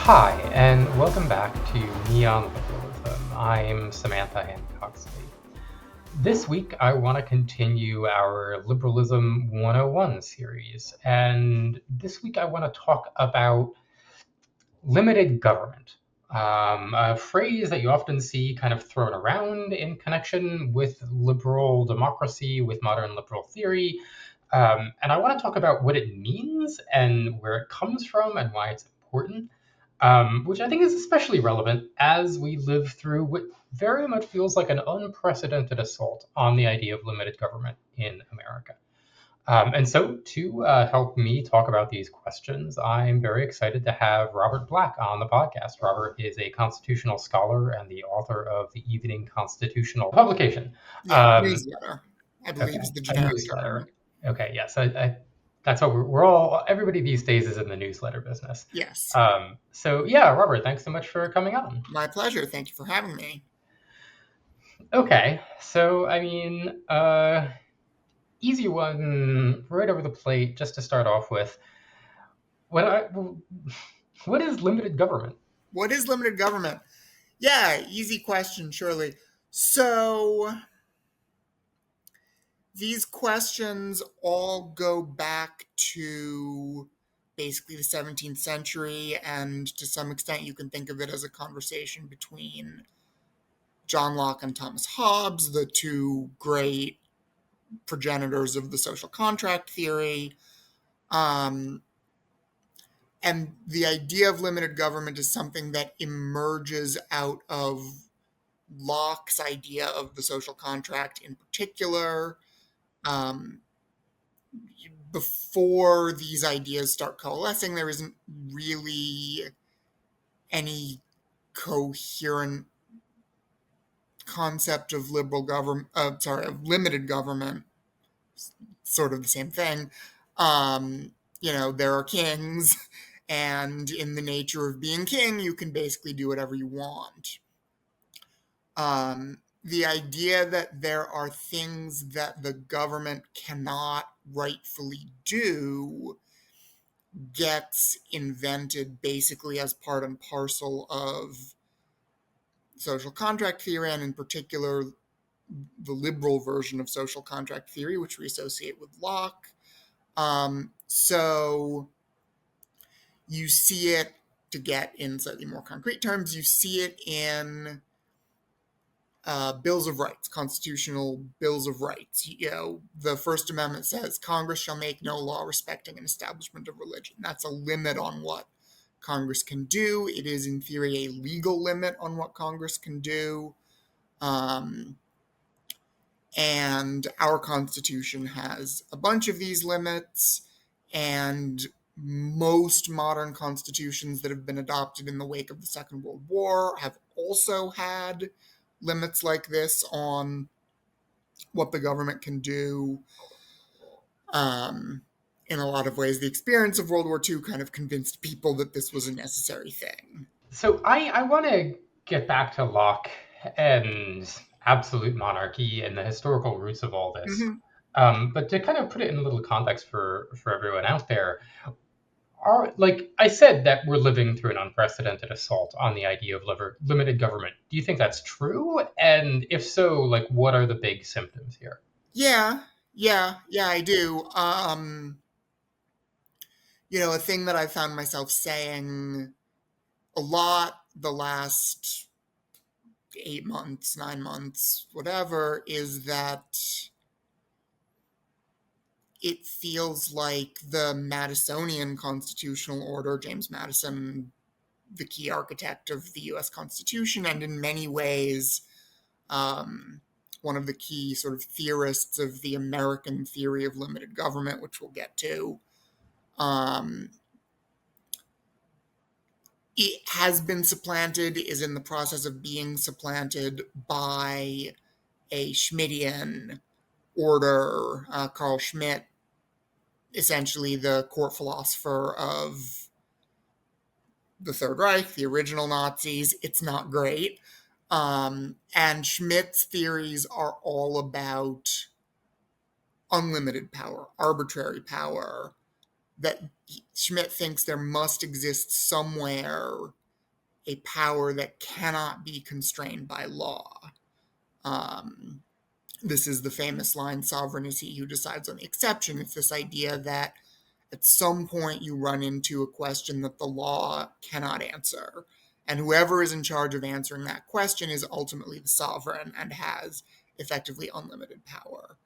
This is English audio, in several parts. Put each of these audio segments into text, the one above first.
Hi, and welcome back to Neon Liberalism. I'm Samantha Hancox-Li. This week, I want to continue our Liberalism 101 series, and this week I want to talk about limited government, a phrase that you often see kind of thrown around in connection with liberal democracy, with modern liberal theory. And I want to talk about what it means and where it comes from and why it's important, which I think is especially relevant as we live through what very much feels like an unprecedented assault on the idea of limited government in America. And so, to help me talk about these questions, I'm very excited to have Robert Black on the podcast. Robert is a constitutional scholar and the author of the Evening Constitutional publication. Yeah, Um, newsletter, I believe okay, is the a generic term. newsletter. Okay, yes, that's what we're all. Everybody these days is in the newsletter business. Yes, So yeah, Robert, thanks so much for coming on. my pleasure. Thank you for having me. Okay, so easy one right over the plate, just to start off with. What I What is limited government? What is limited government? Yeah, easy question, surely. So these questions all go back to basically the 17th century, and to some extent, you can think of it as a conversation between John Locke and Thomas Hobbes, the two great progenitors of the social contract theory. Um, And the idea of limited government is something that emerges out of Locke's idea of the social contract in particular. Um, Before these ideas start coalescing, there isn't really any coherent concept of liberal government, of limited government, sort of the same thing. There are kings, and in the nature of being king, you can basically do whatever you want. The idea that there are things that the government cannot rightfully do gets invented basically as part and parcel of social contract theory, and in particular, the liberal version of social contract theory, which we associate with Locke. So you see it, to get in slightly more concrete terms, you see it in bills of rights, constitutional bills of rights. The First Amendment says Congress shall make no law respecting an establishment of religion. That's a limit on what Congress can do. It is, in theory, a legal limit on what Congress can do. Um, and our Constitution has a bunch of these limits, and most modern constitutions that have been adopted in the wake of the Second World War have also had limits like this on what the government can do. In a lot of ways, the experience of World War II kind of convinced people that this was a necessary thing. So I want to get back to Locke and absolute monarchy and the historical roots of all this. Mm-hmm. But to kind of put it in a little context for everyone out there, like I said, that we're living through an unprecedented assault on the idea of limited government. Do you think that's true? And if so, like, what are the big symptoms here? Yeah, I do. A thing that I found myself saying a lot the last 8 months, 9 months, whatever, is that it feels like the Madisonian constitutional order, James Madison, the key architect of the US Constitution, and in many ways, one of the key sort of theorists of the American theory of limited government, which we'll get to. It has been supplanted, is in the process of being supplanted by a Schmittian order. Carl Schmitt, essentially the court philosopher of the Third Reich, the original Nazis. It's not great. And Schmitt's theories are all about unlimited power, arbitrary power, that Schmidt thinks there must exist somewhere a power that cannot be constrained by law. Um, this is the famous line, sovereign is he who decides on the exception. It's this idea that at some point you run into a question that the law cannot answer. And whoever is in charge of answering that question is ultimately the sovereign and has effectively unlimited power.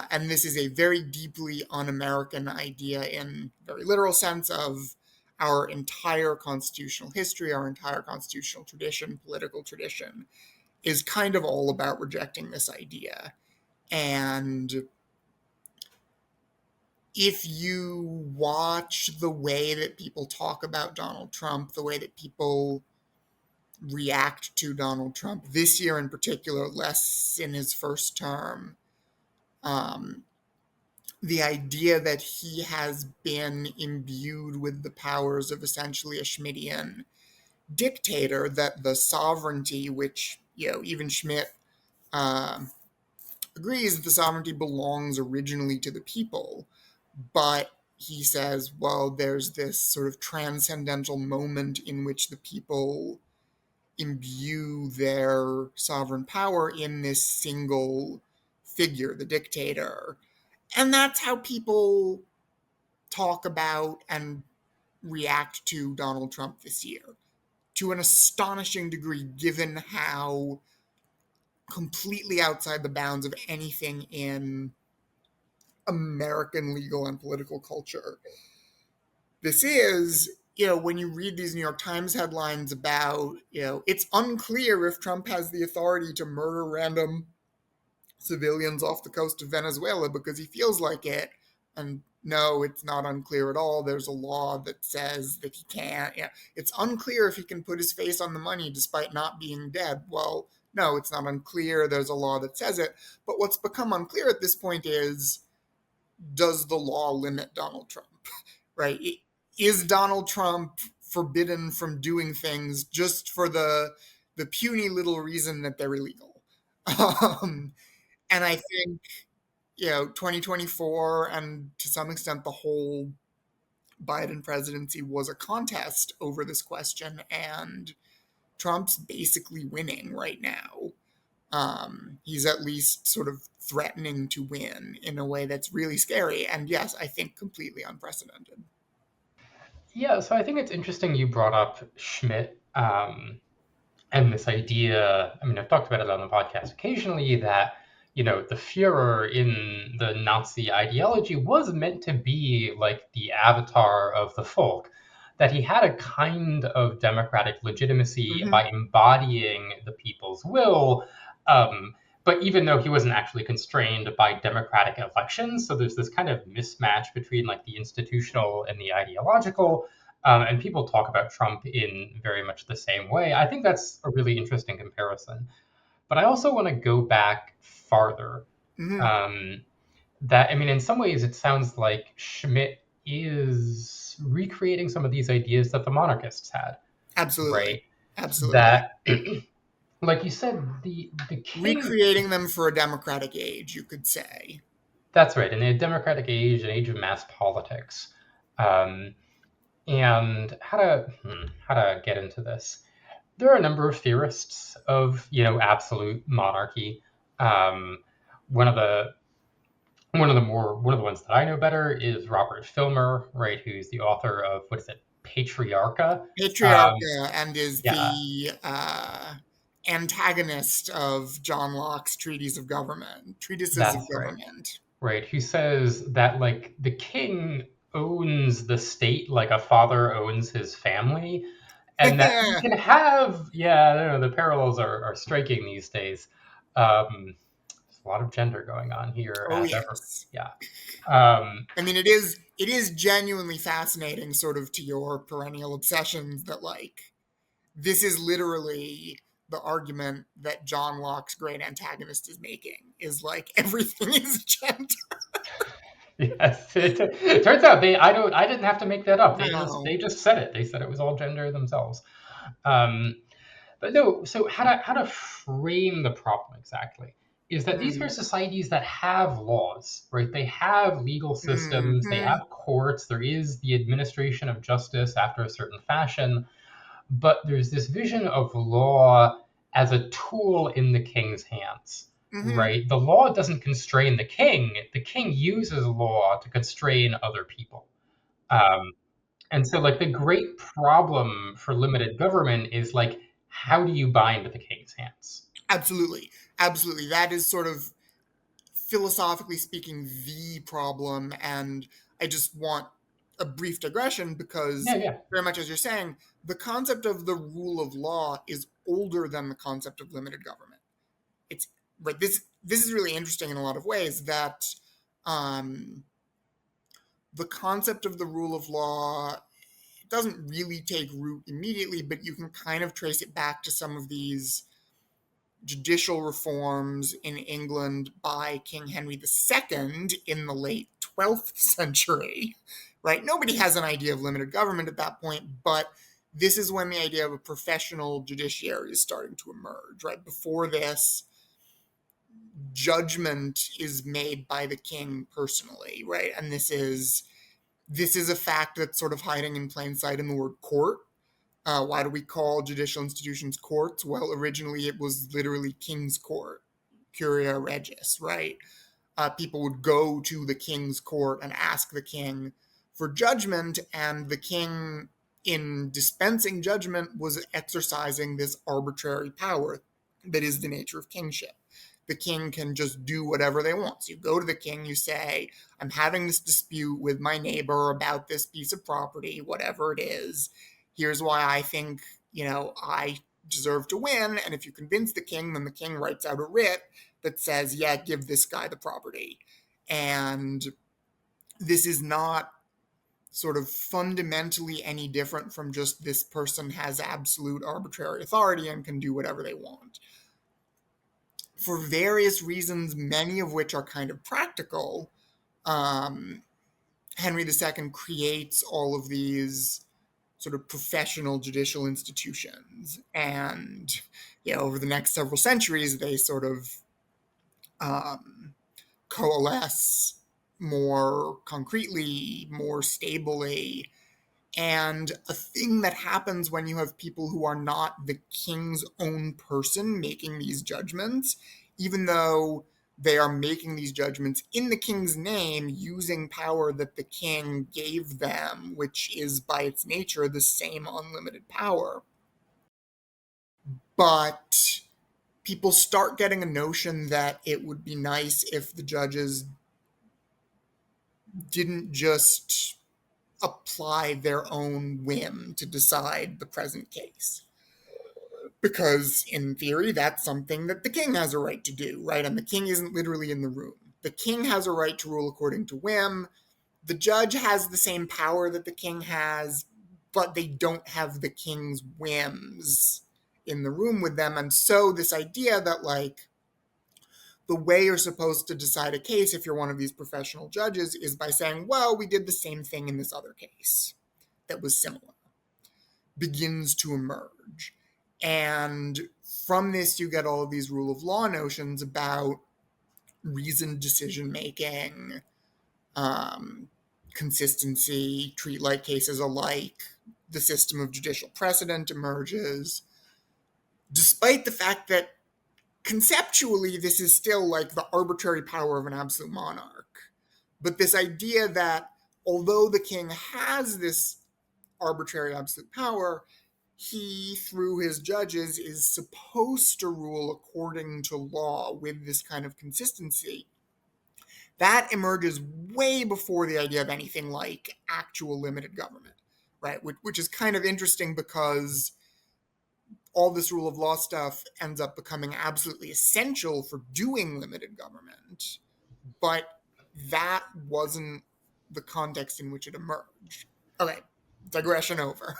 And this is a very deeply un-American idea in very literal sense of our entire constitutional history, our entire constitutional tradition, political tradition, is kind of all about rejecting this idea. And if you watch the way that people talk about Donald Trump, the way that people react to Donald Trump this year in particular, less in his first term, um, the idea that he has been imbued with the powers of essentially a Schmittian dictator, that the sovereignty, which, even Schmidt uh, agrees that the sovereignty belongs originally to the people, but he says, well, there's this sort of transcendental moment in which the people imbue their sovereign power in this single figure, the dictator. And that's how people talk about and react to Donald Trump this year, to an astonishing degree, given how completely outside the bounds of anything in American legal and political culture this is. When you read these New York Times headlines about, it's unclear if Trump has the authority to murder random civilians off the coast of Venezuela because he feels like it. And no, it's not unclear at all. There's a law that says that he can't. Yeah, it's unclear if he can put his face on the money despite not being dead. Well, no, it's not unclear. There's a law that says it. But what's become unclear at this point is, does the law limit Donald Trump? Right? Is Donald Trump forbidden from doing things just for the puny little reason that they're illegal? Um, and I think, 2024 and to some extent the whole Biden presidency was a contest over this question, and Trump's basically winning right now. He's at least sort of threatening to win in a way that's really scary, and yes, I think completely unprecedented. Yeah, so I think it's interesting you brought up Schmidt, and this idea. I mean, I've talked about it on the podcast occasionally that, the Fuhrer in the Nazi ideology was meant to be like the avatar of the folk, that he had a kind of democratic legitimacy Mm-hmm. by embodying the people's will. Um, but even though he wasn't actually constrained by democratic elections, so there's this kind of mismatch between like the institutional and the ideological. And people talk about Trump in very much the same way. I think that's a really interesting comparison. But I also want to go back farther. Mm-hmm. Um, that, I mean, in some ways, it sounds like Schmidt is recreating some of these ideas that the monarchists had, Absolutely. right? Absolutely. That, like you said, the king. Recreating them for a democratic age, you could say. That's right. In a democratic age, an age of mass politics, um, and how to get into this. There are a number of theorists of absolute monarchy. Um, one of the one of the ones that I know better is Robert Filmer, right? Who's the author of what is it, Patriarcha? Um, Patriarcha and is yeah, the antagonist of John Locke's treatises of that's right. government. Right, who says that like the king owns the state like a father owns his family, and that you can have, yeah, I don't know, the parallels are striking these days. There's a lot of gender going on here Oh as ever. yes. Yeah. Um, I mean, it is genuinely fascinating, sort of to your perennial obsessions, that like this is literally the argument that John Locke's great antagonist is making, is like everything is gender. yes, it turns out I didn't have to make that up. No. They just said it. They said it was all gender themselves. Um, but no, so how to frame the problem exactly? is that these are Mm-hmm. societies that have laws, right? They have legal systems, they Mm-hmm. have courts, there is the administration of justice after a certain fashion, but there's this vision of law as a tool in the king's hands, Mm-hmm. right? The law doesn't constrain the king uses law to constrain other people. Um, and so, like, the great problem for limited government is, like, how do you bind the king's hands? Absolutely. Absolutely. That is sort of philosophically speaking the problem. And I just want a brief digression Yeah, because, yeah. very much as you're saying, the concept of the rule of law is older than the concept of limited government. It's right. This is really interesting in a lot of ways that um, the concept of the rule of law doesn't really take root immediately, but you can kind of trace it back to some of these judicial reforms in England by King Henry II in the late 12th century, right? Nobody has an idea of limited government at that point, but this is when the idea of a professional judiciary is starting to emerge, right? Before this, judgment is made by the king personally, right? And this is a fact that's sort of hiding in plain sight in the word court. Why do we call judicial institutions courts? Well, originally it was literally king's court, curia regis, right? People would go to the king's court and ask the king for judgment, and the king, in dispensing judgment, was exercising this arbitrary power that is the nature of kingship. The king can just do whatever they want. So you go to the king, you say, I'm having this dispute with my neighbor about this piece of property, whatever it is. Here's why I think, I deserve to win. And if you convince the king, then the king writes out a writ that says, yeah, give this guy the property. And this is not sort of fundamentally any different from just this person has absolute arbitrary authority and can do whatever they want. For various reasons, many of which are kind of practical, um, Henry II creates all of these sort of professional judicial institutions. And, over the next several centuries, they sort of um, coalesce more concretely, more stably. And a thing that happens when you have people who are not the king's own person making these judgments, even though they are making these judgments in the king's name using power that the king gave them, which is by its nature the same unlimited power. But people start getting a notion that it would be nice if the judges didn't just apply their own whim to decide the present case. Because in theory, that's something that the king has a right to do, right? And the king isn't literally in the room. The king has a right to rule according to whim. The judge has the same power that the king has, but they don't have the king's whims in the room with them. And so, this idea that, like, the way you're supposed to decide a case if you're one of these professional judges is by saying, well, we did the same thing in this other case that was similar, begins to emerge. And from this, you get all of these rule of law notions about reasoned decision making, um, consistency, treat like cases alike. The system of judicial precedent emerges, despite the fact that conceptually this is still like the arbitrary power of an absolute monarch. But this idea that although the king has this arbitrary absolute power, he, through his judges, is supposed to rule according to law with this kind of consistency. That emerges way before the idea of anything like actual limited government, right? Which is kind of interesting because all this rule of law stuff ends up becoming absolutely essential for doing limited government, but that wasn't the context in which it emerged. Okay, digression over.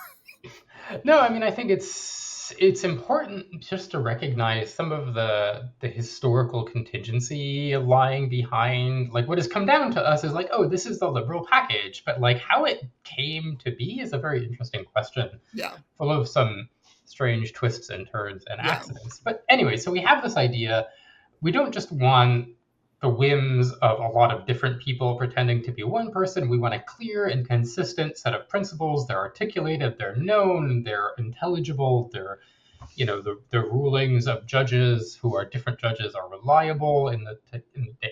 No, I mean, I think it's important just to recognize some of the historical contingency lying behind, like, what has come down to us is like, oh, this is the liberal package, but like how it came to be is a very interesting question, Yeah, full of some strange twists and turns and yeah. accidents. But anyway, so we have this idea. we don't just want the whims of a lot of different people pretending to be one person. We want a clear and consistent set of principles. They're articulated, they're known, they're intelligible, they're, the rulings of judges who are different judges are reliable in the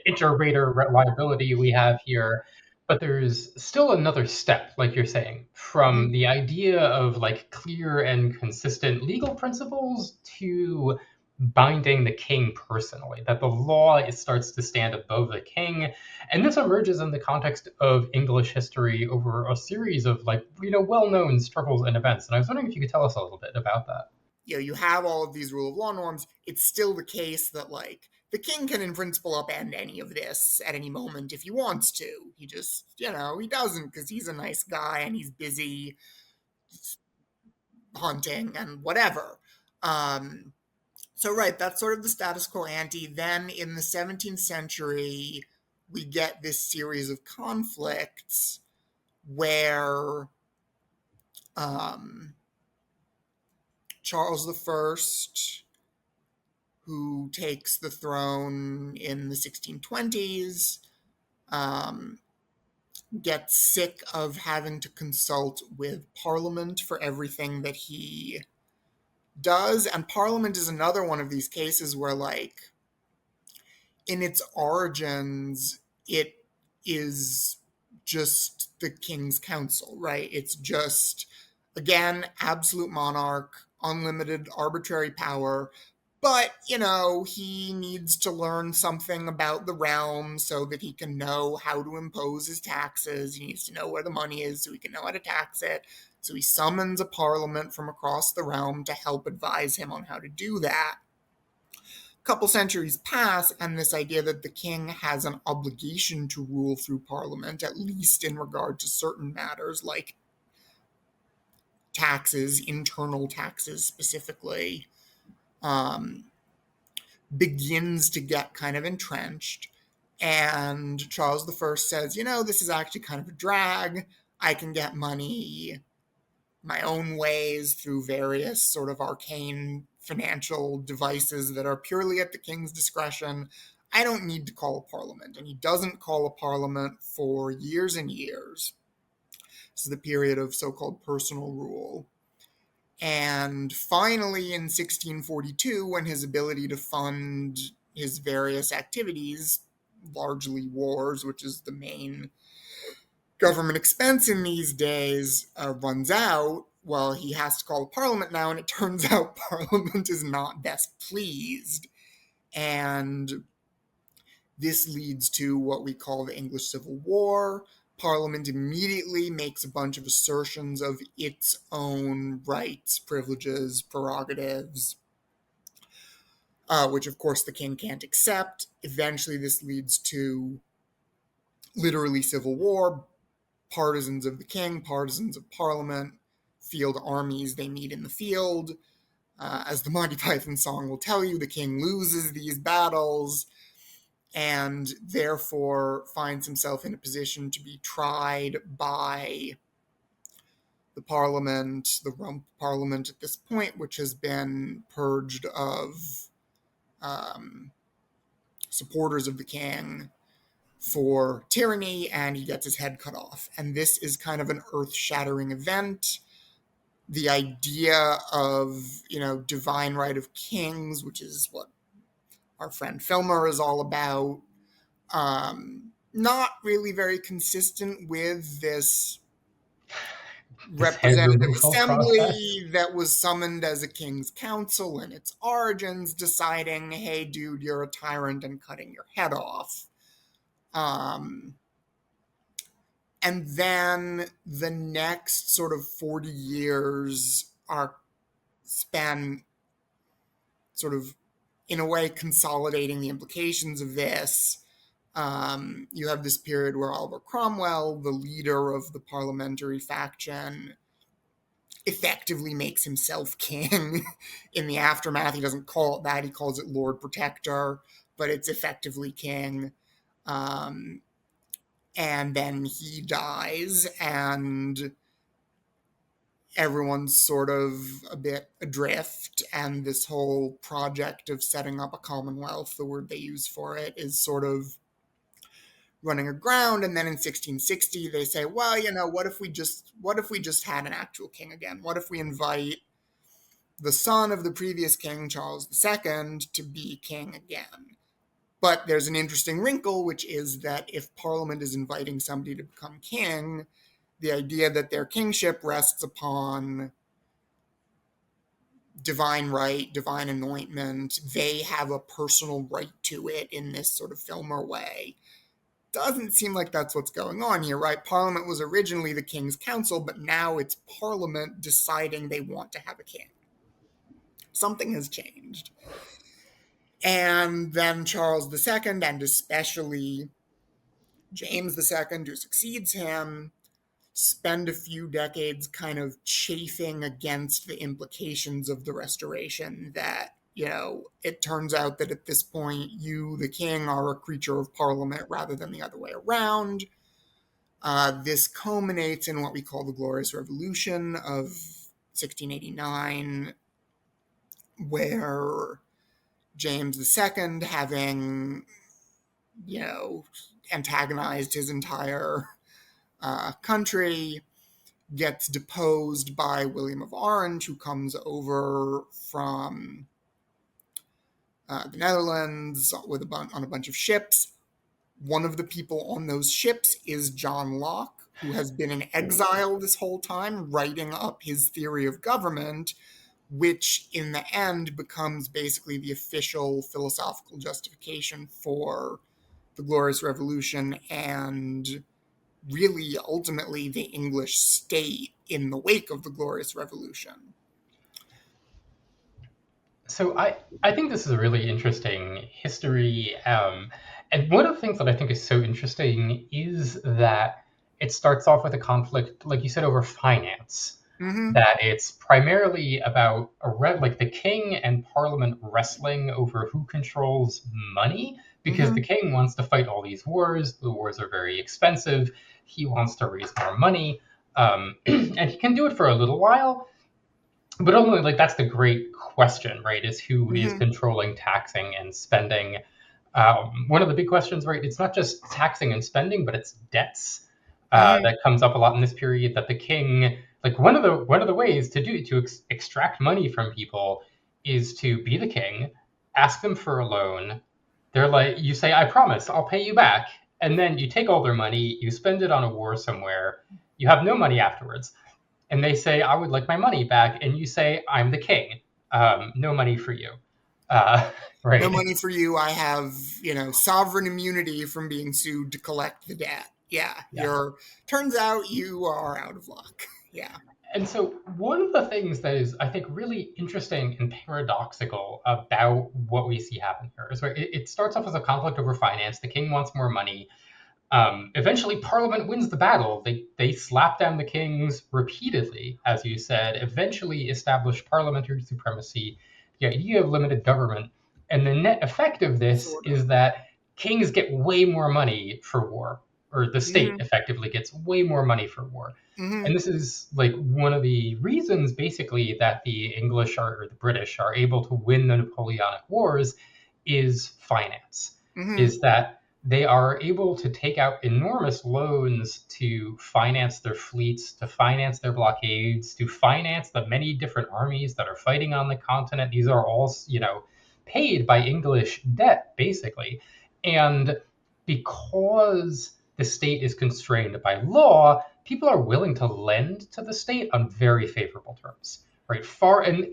iterator reliability we have here. But there's still another step, like you're saying, from Mhm. the idea of like clear and consistent legal principles to binding the king personally, that the law starts to stand above the king. And this emerges in the context of English history over a series of like, well-known struggles and events. And I was wondering if you could tell us a little bit about that. You have all of these rule of law norms. It's still the case that, like, the king can in principle upend any of this at any moment if he wants to. He just, he doesn't, because he's a nice guy and he's busy hunting and whatever. um so right, that's sort of the status quo ante. Then in the 17th century, we get this series of conflicts where um Charles the First, who takes the throne in the 1620s, um, gets sick of having to consult with Parliament for everything that he does. And Parliament is another one of these cases where, like, in its origins, it is just the King's Council, right? It's just, again, absolute monarch, unlimited arbitrary power. But, he needs to learn something about the realm so that he can know how to impose his taxes. He needs to know where the money is so he can know how to tax it. So he summons a parliament from across the realm to help advise him on how to do that. Couple centuries pass, and this idea that the king has an obligation to rule through parliament, at least in regard to certain matters like taxes, internal taxes specifically, um, begins to get kind of entrenched. And Charles the First says, this is actually kind of a drag. I can get money my own ways through various sort of arcane financial devices that are purely at the king's discretion. I don't need to call a parliament. And he doesn't call a parliament for years and years. This is the period of so called personal rule. And finally, in 1642, when his ability to fund his various activities, largely wars, which is the main government expense in these days, runs out, well, he has to call a parliament now, and it turns out parliament is not best pleased. And this leads to what we call the English Civil War. Parliament immediately makes a bunch of assertions of its own rights, privileges, prerogatives, which of course the king can't accept. Eventually, this leads to literally civil war. Partisans of the king, partisans of parliament, field armies, they meet in the field. As the Monty Python song will tell you, the king loses these battles and therefore finds himself in a position to be tried by the parliament, the rump parliament at this point, which has been purged of um, supporters of the king for tyranny, and he gets his head cut off. And this is kind of an earth shattering event. The idea of, divine right of kings, which is what our friend Filmer is all about, not really very consistent with this This head representative removal process. assembly that was summoned as a king's council in its origins, deciding, hey, dude, you're a tyrant, and cutting your head off. Um, and then the next sort of 40 years are spent sort of, in a way, consolidating the implications of this. You have this period where Oliver Cromwell, the leader of the parliamentary faction, effectively makes himself king. In the aftermath, he doesn't call it that, he calls it Lord Protector, but it's effectively king. Um, and then he dies, and everyone's sort of a bit adrift, and this whole project of setting up a commonwealth, the word they use for it, is sort of running aground. And then in 1660 they say, well, what if we just had an actual king again? What if we invite the son of the previous king, Charles II, to be king again? But there's an interesting wrinkle, which is that if Parliament is inviting somebody to become king, the idea that their kingship rests upon divine right, divine anointment, they have a personal right to it in this sort of Filmer way. Doesn't seem like that's what's going on here, right? Parliament was originally the King's Council, but now it's Parliament deciding they want to have a king. Something has changed. And then Charles II, and especially James II, who succeeds him, spend a few decades kind of chafing against the implications of the Restoration, that, it turns out that at this point, you, the king, are a creature of Parliament rather than the other way around. This culminates in what we call the Glorious Revolution of 1689, where James II, having, antagonized his entire country, gets deposed by William of Orange, who comes over from the Netherlands on a bunch of ships. One of the people on those ships is John Locke, who has been in exile this whole time, writing up his theory of government, which in the end becomes basically the official philosophical justification for the Glorious Revolution and really ultimately the English state in the wake of the Glorious Revolution. So I think this is a really interesting history, and one of the things that I think is so interesting is that it starts off with a conflict, like you said, over finance. Mm-hmm. That it's primarily about like the king and parliament wrestling over who controls money, because Mm-hmm. the king wants to fight all these wars. The wars are very expensive. He wants to raise more money, and he can do it for a little while, but only like that's the great question, right? Is who is Mm-hmm. controlling taxing and spending? One of the big questions, right? It's not just taxing and spending, but it's debts Mm-hmm. that comes up a lot in this period. That the king, like one of the ways to extract money from people is to be the king, ask them for a loan. They're like, you say, "I promise, I'll pay you back," and then you take all their money, you spend it on a war somewhere. You have no money afterwards, and they say, "I would like my money back," and you say, "I'm the king, no money for you," uh, No right? money for you. I have, sovereign immunity from being sued to collect the debt. Yeah, Yeah. turns out you are out of luck. Yeah. And so one of the things that is, I think, really interesting and paradoxical about what we see happen here is where it starts off as a conflict over finance. The king wants more money. Eventually, Parliament wins the battle. They slap down the kings repeatedly, as you said. Eventually, establish parliamentary supremacy, the idea of limited government, and the net effect of this Sort is of. that kings get way more money for war, or the state Mm-hmm. effectively gets way more money for war. Mm-hmm. And this is like one of the reasons, basically, that the English or the British are able to win the Napoleonic Wars is finance. Mm-hmm. Is that they are able to take out enormous loans to finance their fleets, to finance their blockades, to finance the many different armies that are fighting on the continent. These are all, paid by English debt, basically. And because the state is constrained by law, people are willing to lend to the state on very favorable terms. Right, far and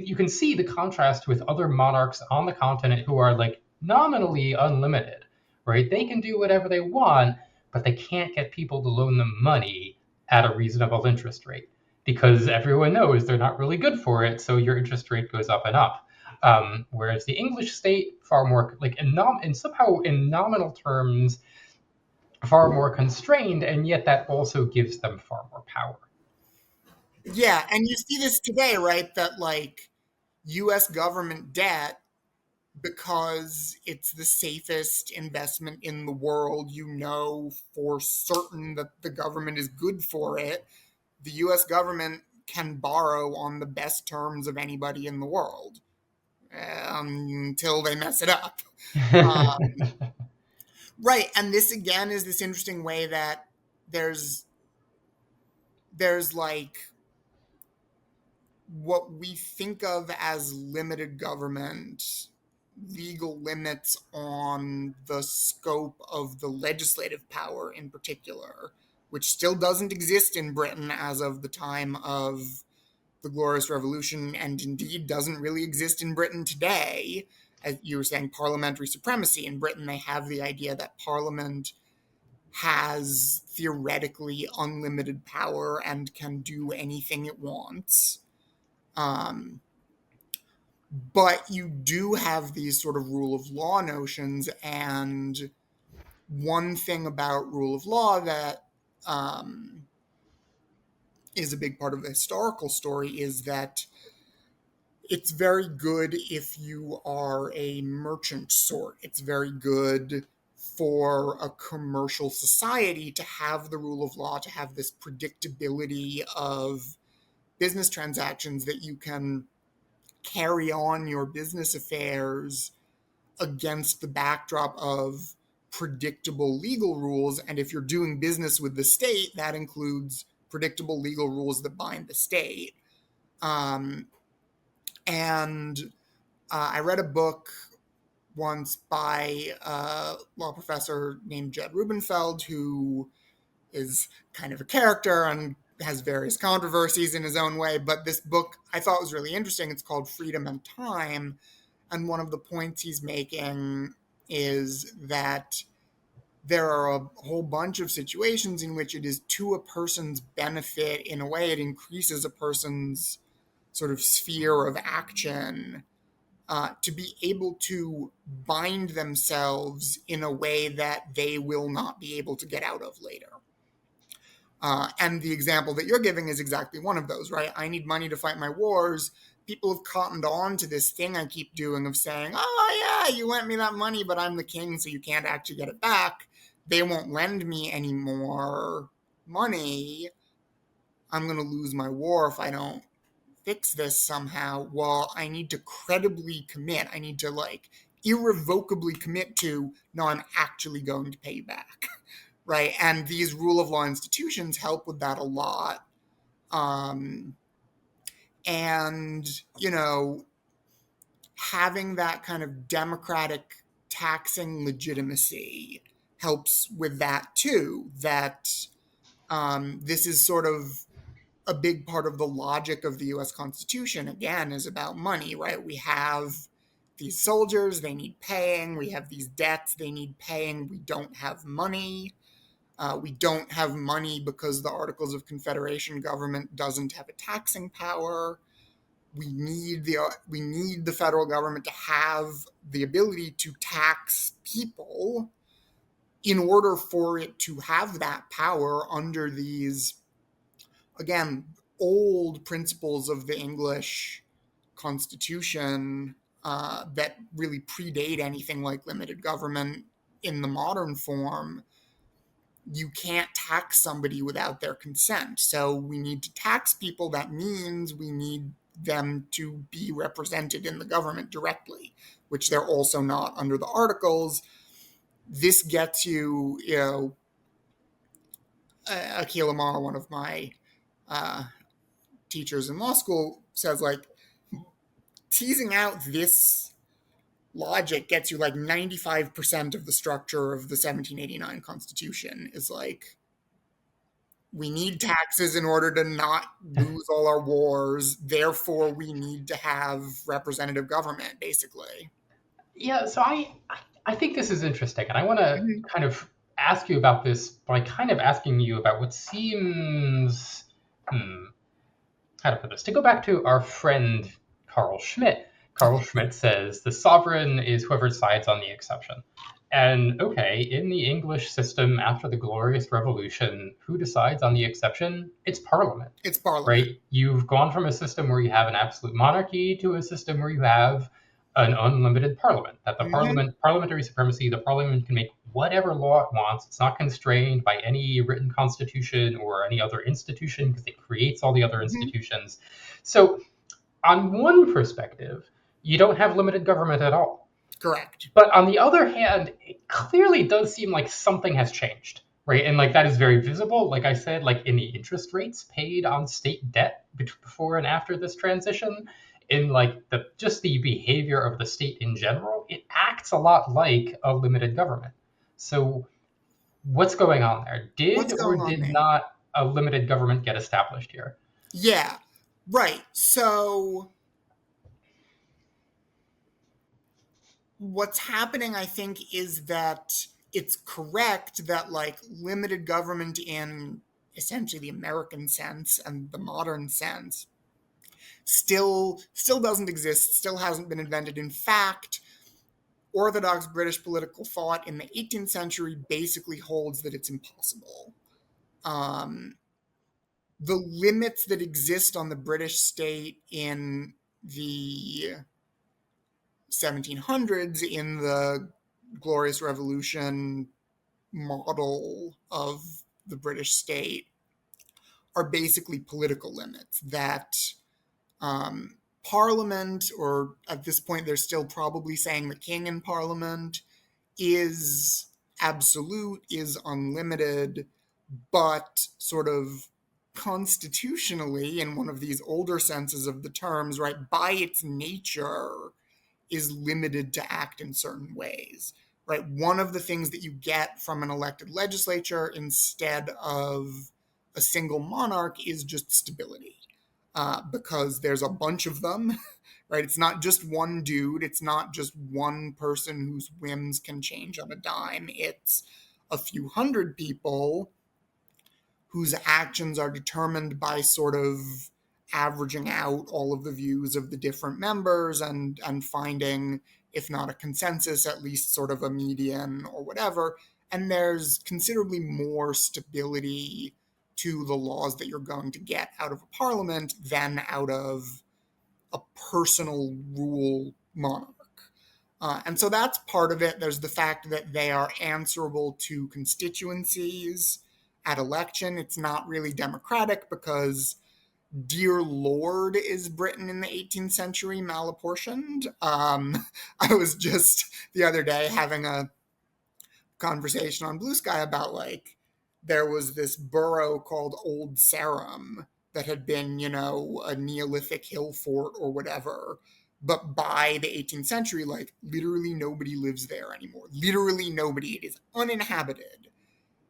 you can see the contrast with other monarchs on the continent who are like nominally unlimited, right? They can do whatever they want, but they can't get people to loan them money at a reasonable interest rate because everyone knows they're not really good for it. So your interest rate goes up and up. Whereas the English state, far more like and somehow in nominal terms, far more constrained, and yet that also gives them far more power. Yeah, and you see this today, right? That like U.S. government debt, because it's the safest investment in the world. You know for certain that the government is good for it. The US government can borrow on the best terms of anybody in the world until they mess it up. Right, and this again is this interesting way that there's like what we think of as limited government, legal limits on the scope of the legislative power in particular, which still doesn't exist in Britain as of the time of the Glorious Revolution, and indeed doesn't really exist in Britain today. As you were saying, parliamentary supremacy. In Britain, they have the idea that Parliament has theoretically unlimited power and can do anything it wants. Um, but you do have these sort of rule of law notions. And one thing about rule of law that is a big part of the historical story is that it's very good if you are a merchant sort. It's very good for a commercial society to have the rule of law, to have this predictability of business transactions, that you can carry on your business affairs against the backdrop of predictable legal rules. And if you're doing business with the state, that includes predictable legal rules that bind the state. Um, and I read a book once by a law professor named Jed Rubenfeld, who is kind of a character and has various controversies in his own way. But this book I thought was really interesting. It's called Freedom and Time. And one of the points he's making is that there are a whole bunch of situations in which it is to a person's benefit. In a way, it increases a person's sort of sphere of action to be able to bind themselves in a way that they will not be able to get out of later. And the example that you're giving is exactly one of those, right? I need money to fight my wars. People have cottoned on to this thing I keep doing of saying, oh, yeah, you lent me that money, but I'm the king, so you can't actually get it back. They won't lend me any more money. I'm going to lose my war if I don't fix this somehow. Well, I need to credibly commit. I need to like irrevocably commit to, no, I'm actually going to pay you back. Right. And these rule of law institutions help with that a lot. And, you know, having that kind of democratic taxing legitimacy helps with that too. That this is sort of a big part of the logic of the US Constitution, again, is about money, right? We have these soldiers, they need paying. We have these debts, they need paying. We don't have money. We don't have money because the Articles of Confederation government doesn't have a taxing power. We need the federal government to have the ability to tax people in order for it to have that power under these, again, old principles of the English Constitution that really predate anything like limited government in the modern form. You can't tax somebody without their consent. So we need to tax people. That means we need them to be represented in the government directly, which they're also not under the Articles. This gets you, you know, Akil Amar, one of my teachers in law school, says like teasing out this logic gets you like 95% of the structure of the 1789 Constitution. Is like, we need taxes in order to not lose all our wars. Therefore, we need to have representative government, basically. Yeah, so I think this is interesting, and I want to Mhm. kind of ask you about this by kind of asking you about what seems, how to put this. To go back to our friend Carl Schmitt, Carl Schmitt says the sovereign is whoever decides on the exception. And okay, in the English system after the Glorious Revolution, who decides on the exception? It's Parliament, It's Parliament. right? You've gone from a system where you have an absolute monarchy to a system where you have an unlimited parliament, that the Hmm. parliamentary supremacy, the parliament can make whatever law it wants. It's not constrained by any written constitution or any other institution because it creates all the other Hmm. institutions. So, on one perspective, you don't have limited government at all. Correct. But on the other hand, it clearly does seem like something has changed, right? And like that is very visible. Like I said, like in the interest rates paid on state debt before and after this transition, in like the just the behavior of the state in general, it acts a lot like a limited government. So what's going on there? Did What's or going on did there? not a limited government get established here? Yeah, right. So what's happening, I think, is that it's correct that like limited government in essentially the American sense and the modern sense still doesn't exist, still hasn't been invented. In fact, orthodox British political thought in the 18th century basically holds that it's impossible. Um, the limits that exist on the British state in the 1700s, in the Glorious Revolution model of the British state, are basically political limits that Parliament, or at this point, they're still probably saying the king in Parliament, is absolute, is unlimited, but sort of constitutionally, in one of these older senses of the terms, right, by its nature, is limited to act in certain ways. Right. One of the things that you get from an elected legislature instead of a single monarch is just stability, because there's a bunch of them. Right. It's not just one dude. It's not just one person whose whims can change on a dime. It's a few hundred people whose actions are determined by sort of averaging out all of the views of the different members and finding, if not a consensus, at least sort of a median or whatever. And there's considerably more stability to the laws that you're going to get out of a parliament than out of a personal rule monarch. And so that's part of it. There's the fact that they are answerable to constituencies at election. It's not really democratic because, dear Lord, is Britain in the 18th century malapportioned? I was just the other day having a conversation on Blue Sky about like there was this borough called Old Sarum that had been, a Neolithic hill fort or whatever. But by the 18th century, like literally nobody lives there anymore. Literally nobody. It is uninhabited.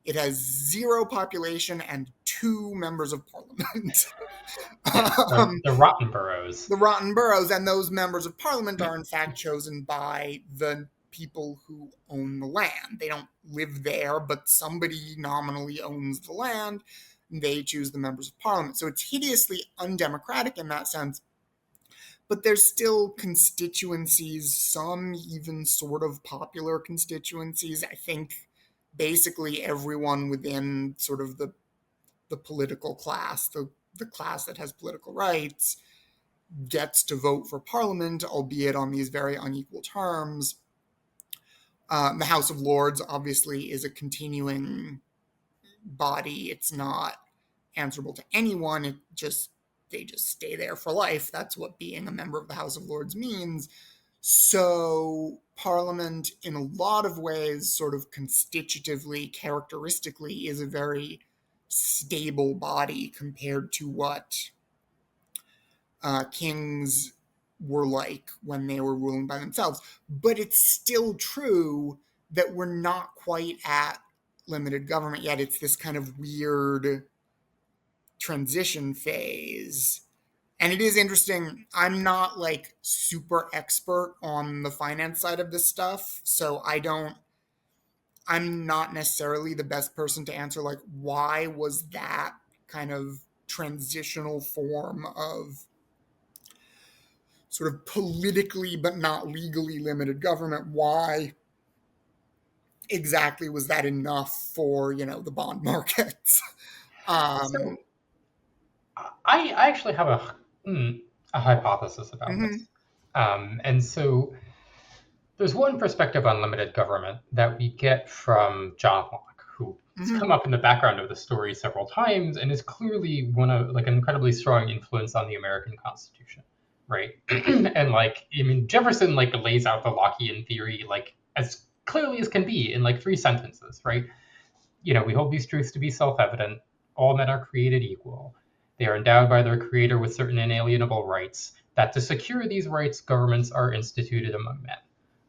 It has zero population and two members of parliament. Yeah, um, the rotten boroughs. the rotten boroughs, and those members of parliament are in fact chosen by the people who own the land. They don't live there, but somebody nominally owns the land. And they choose the members of parliament. So it's hideously undemocratic in that sense. But there's still constituencies, some even sort of popular constituencies. I think basically everyone within sort of the political class, the class that has political rights, gets to vote for parliament, albeit on these very unequal terms. The House of Lords obviously is a continuing body. It's not answerable to anyone. They just stay there for life. That's what being a member of the House of Lords means. So Parliament, in a lot of ways, sort of constitutively, characteristically, is a very stable body compared to what kings were like when they were ruling by themselves. But it's still true that we're not quite at limited government yet. It's this kind of weird transition phase. And it is interesting. I'm not like super expert on the finance side of this stuff. So I'm not necessarily the best person to answer, like, why was that kind of transitional form of sort of politically but not legally limited government, why exactly was that enough for, the bond markets? um, So I actually have a hypothesis about mhm. this. And so there's one perspective on limited government that we get from John Locke, who's Mm-hmm. come up in the background of the story several times and is clearly one of like an incredibly strong influence on the American Constitution, right? And like, I mean, Jefferson like lays out the Lockean theory like as clearly as can be in like 3 sentences, right? We hold these truths to be self-evident. All men are created equal. They are endowed by their creator with certain inalienable rights, that to secure these rights, governments are instituted among men.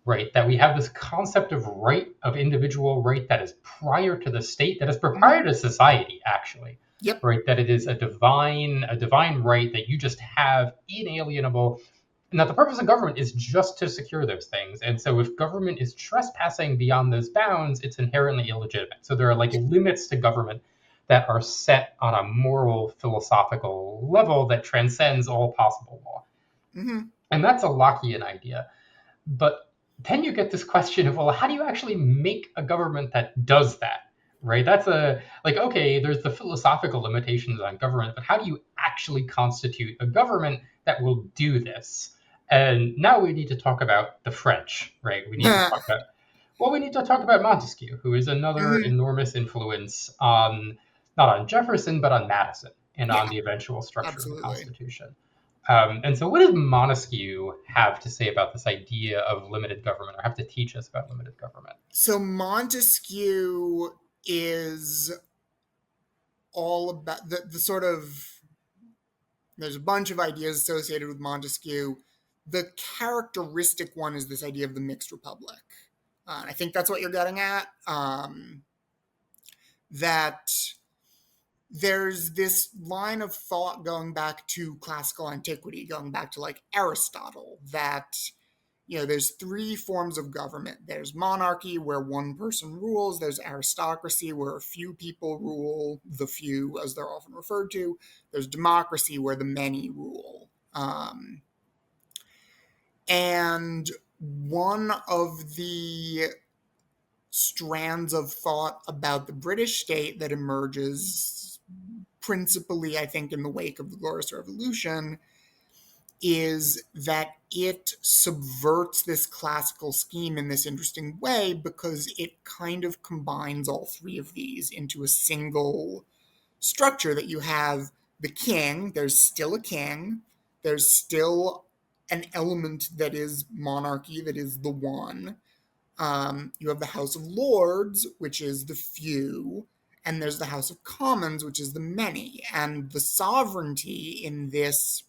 Right? That we have this concept of right, of individual right that is prior to the state, that is Mm-hmm. prior to society, actually. Yep. Right? That it is a divine right that you just have inalienable, and that the purpose of government is just to secure those things. And so if government is trespassing beyond those bounds, it's inherently illegitimate. So there are like Yep. limits to government that are set on a moral, philosophical level that transcends all possible law. Mm-hmm. And that's a Lockean idea. But then you get this question of, well, how do you actually make a government that does that? Right? That's a like, okay, there's the philosophical limitations on government, but how do you actually constitute a government that will do this? And now we need to talk about the French, right? We need to talk about Montesquieu, who is another Mm-hmm. enormous influence on not on Jefferson, but on Madison and Yeah, on the eventual structure of the absolutely. Constitution. And so, what does Montesquieu have to say about this idea of limited government, or have to teach us about limited government? So Montesquieu is all about the sort of, there's a bunch of ideas associated with Montesquieu. The characteristic one is this idea of the mixed republic. I think that's what you're getting at. That there's this line of thought going back to classical antiquity, going back to like Aristotle, that there's three forms of government. There's monarchy, where one person rules. There's aristocracy, where a few people rule, the few, as they're often referred to. There's democracy, where the many rule. And one of the strands of thought about the British state that emerges principally, I think, in the wake of the Glorious Revolution is that it subverts this classical scheme in this interesting way because it kind of combines all three of these into a single structure. That you have the king, there's still a king, there's still an element that is monarchy, that is the one. You have the House of Lords, which is the few, and there's the House of Commons, which is the many. And the sovereignty in this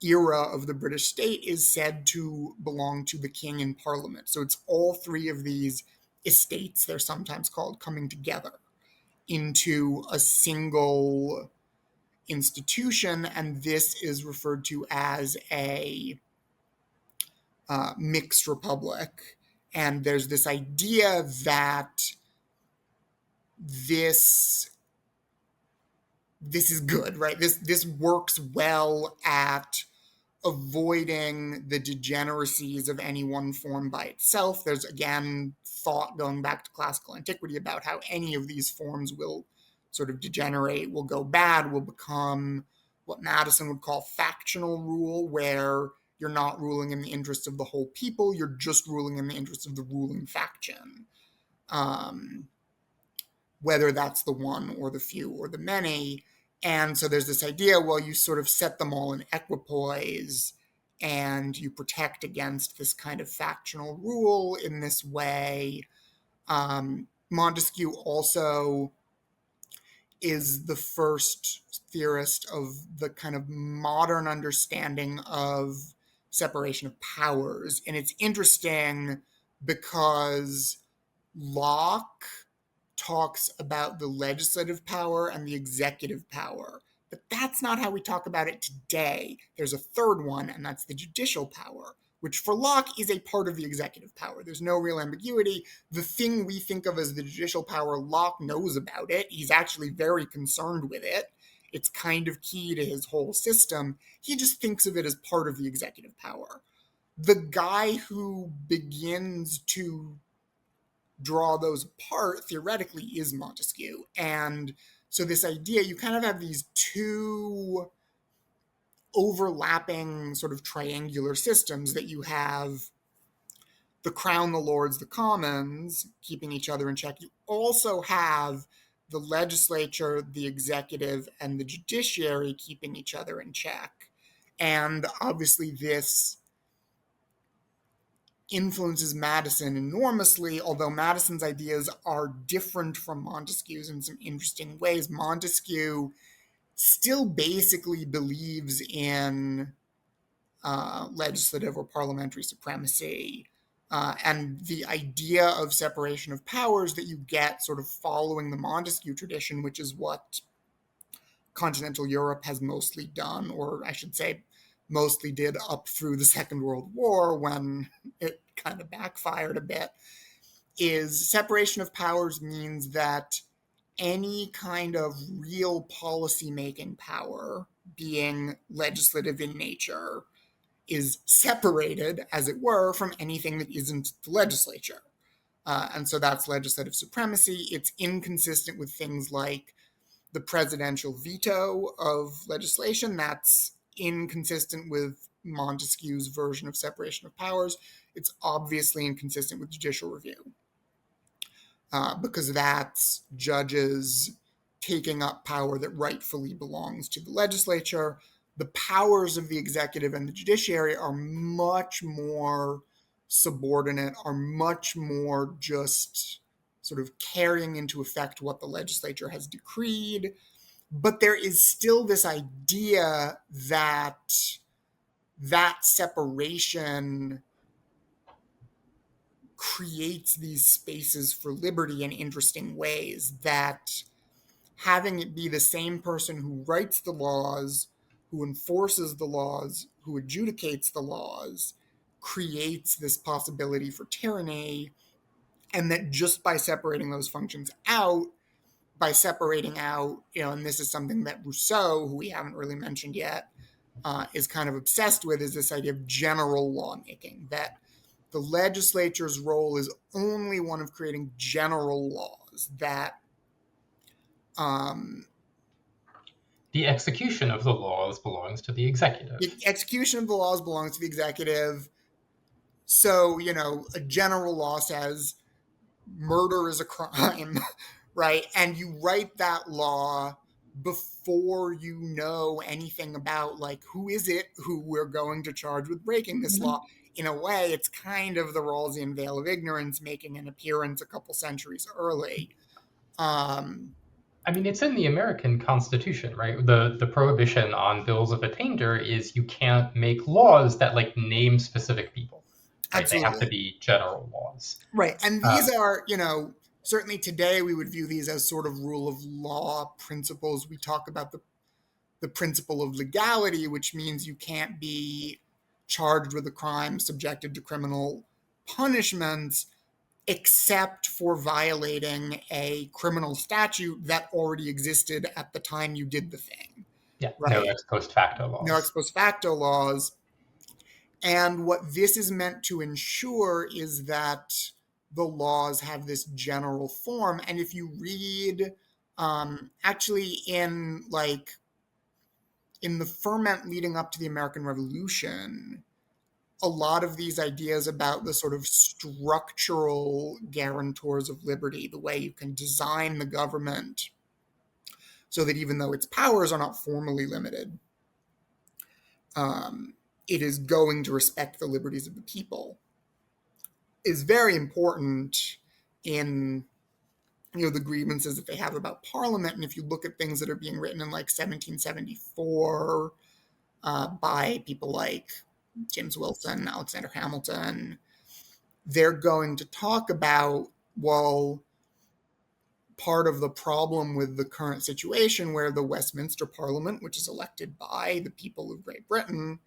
era of the British state is said to belong to the king and parliament. So it's all three of these estates, they're sometimes called, coming together into a single institution. And this is referred to as a mixed republic. And there's this idea that this this is good, right? This works well at avoiding the degeneracies of any one form by itself. There's again thought going back to classical antiquity about how any of these forms will sort of degenerate, will go bad, will become what Madison would call factional rule, where you're not ruling in the interests of the whole people, you're just ruling in the interests of the ruling faction. Um, Whether that's the one or the few or the many. And so there's this idea, well, you sort of set them all in equipoise and you protect against this kind of factional rule in this way. Montesquieu also is the first theorist of the kind of modern understanding of separation of powers. And it's interesting because Locke talks about the legislative power and the executive power. But that's not how we talk about it today. There's a third one, and that's the judicial power, which for Locke is a part of the executive power. There's no real ambiguity. The thing we think of as the judicial power, Locke knows about it. He's actually very concerned with it. It's kind of key to his whole system. He just thinks of it as part of the executive power. The guy who begins to draw those apart theoretically is Montesquieu. And so this idea, you kind of have these two overlapping sort of triangular systems that you have the crown, the lords, the commons keeping each other in check. You also have the legislature, the executive, and the judiciary keeping each other in check. And obviously, this influences Madison enormously, although Madison's ideas are different from Montesquieu's in some interesting ways. Montesquieu still basically believes in legislative or parliamentary supremacy. And the idea of separation of powers that you get sort of following the Montesquieu tradition, which is what continental Europe has mostly done, or I should say, mostly did up through the Second World War when it kind of backfired a bit, is separation of powers means that any kind of real policy-making power, being legislative in nature, is separated, as it were, from anything that isn't the legislature. And so that's legislative supremacy. It's inconsistent with things like the presidential veto of legislation. That's inconsistent with Montesquieu's version of separation of powers. It's obviously inconsistent with judicial review, because that's judges taking up power that rightfully belongs to the legislature. The powers of the executive and the judiciary are much more subordinate, are much more just sort of carrying into effect what the legislature has decreed. But there is still this idea that that separation creates these spaces for liberty in interesting ways, that having it be the same person who writes the laws, who enforces the laws, who adjudicates the laws, creates this possibility for tyranny, and that just by separating those functions out, by separating out, and this is something that Rousseau, who we haven't really mentioned yet, is kind of obsessed with, is this idea of general lawmaking, that the legislature's role is only one of creating general laws, that The execution of the laws belongs to the executive. the execution of the laws belongs to the executive. So, a general law says murder is a crime, right? And you write that law before you know anything about, like, who is it who we're going to charge with breaking this law. In a way, it's kind of the Rawlsian veil of ignorance making an appearance a couple centuries early. I mean, it's in the American Constitution, right? The prohibition on bills of attainder is you can't make laws that like name specific people, right? They have to Absolutely. be general laws. Right. And Uh, these are, certainly today we would view these as sort of rule of law principles. We talk about the principle of legality, which means you can't be charged with a crime, subjected to criminal punishments, except for violating a criminal statute that already existed at the time you did the thing, yeah, no right? ex post facto No ex laws. post facto laws. And what this is meant to ensure is that the laws have this general form. And if you read, actually, in the ferment leading up to the American Revolution, a lot of these ideas about the sort of structural guarantors of liberty, the way you can design the government so that even though its powers are not formally limited, it is going to respect the liberties of the people, is very important in the grievances that they have about Parliament. And if you look at things that are being written in like 1774 by people like James Wilson, Alexander Hamilton, they're going to talk about, well, part of the problem with the current situation where the Westminster Parliament, which is elected by the people of Great Britain,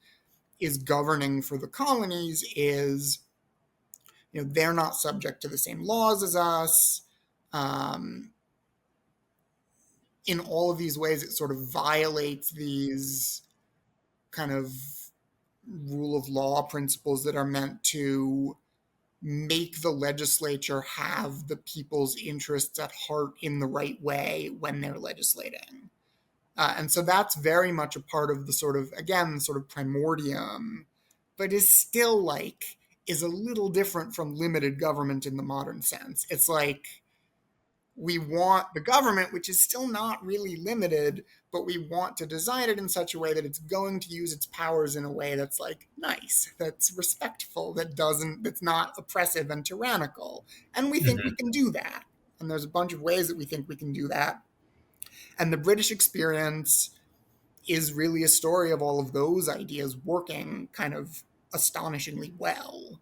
is governing for the colonies is, they're not subject to the same laws as us. In all of these ways, it sort of violates these kind of rule of law principles that are meant to make the legislature have the people's interests at heart in the right way when they're legislating. And so that's very much a part of the sort of, again, sort of primordium, but is still like, is a little different from limited government in the modern sense. It's like we want the government, which is still not really limited, but we want to design it in such a way that it's going to use its powers in a way that's like nice, that's respectful, that's not oppressive and tyrannical. And we think we Mhm. can do that. And there's a bunch of ways that we think we can do that. And the British experience is really a story of all of those ideas working kind of astonishingly well.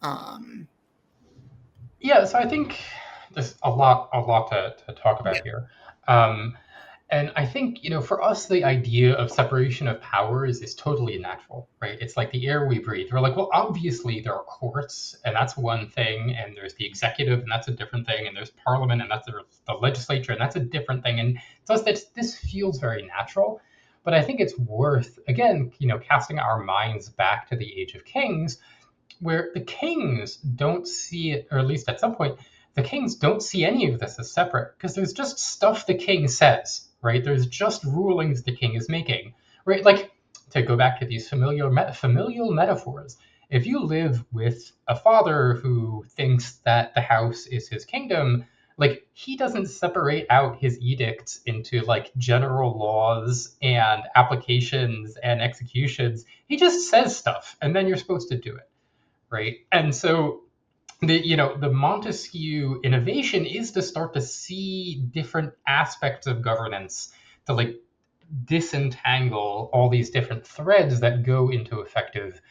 Um, Yeah, so I think there's a lot to talk yeah. about here. Um, and I think, for us, the idea of separation of powers is totally natural, right? It's like the air we breathe. We're like, well, obviously there are courts, and that's one thing, and there's the executive, and that's a different thing, and there's parliament, and that's the legislature, and that's a different thing. And thus, this feels very natural. But I think it's worth, again, casting our minds back to the Age of Kings, where the kings don't see it, or at least at some point, the kings don't see any of this as separate because there's just stuff the king says, right? There's just rulings the king is making, right? Like, to go back to these familial metaphors, if you live with a father who thinks that the house is his kingdom, like he doesn't separate out his edicts into like general laws and applications and executions. He just says stuff and then you're supposed to do it, right? And so the Montesquieu innovation is to start to see different aspects of governance, to like disentangle all these different threads that go into effective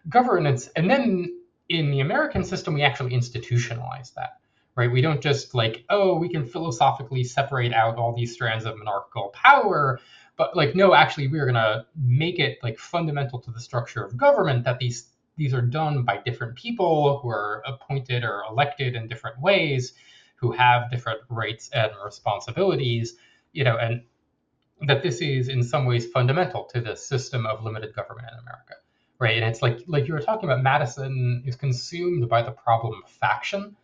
governance. And then in the American system, we actually institutionalize that, right? We don't just like, oh, we can philosophically separate out all these strands of monarchical power, but like, no, actually, we're going to make it like fundamental to the structure of government that these are done by different people who are appointed or elected in different ways, who have different rights and responsibilities, and that this is in some ways fundamental to the system of limited government in America, right? And it's like you were talking about, Madison is consumed by the problem of faction.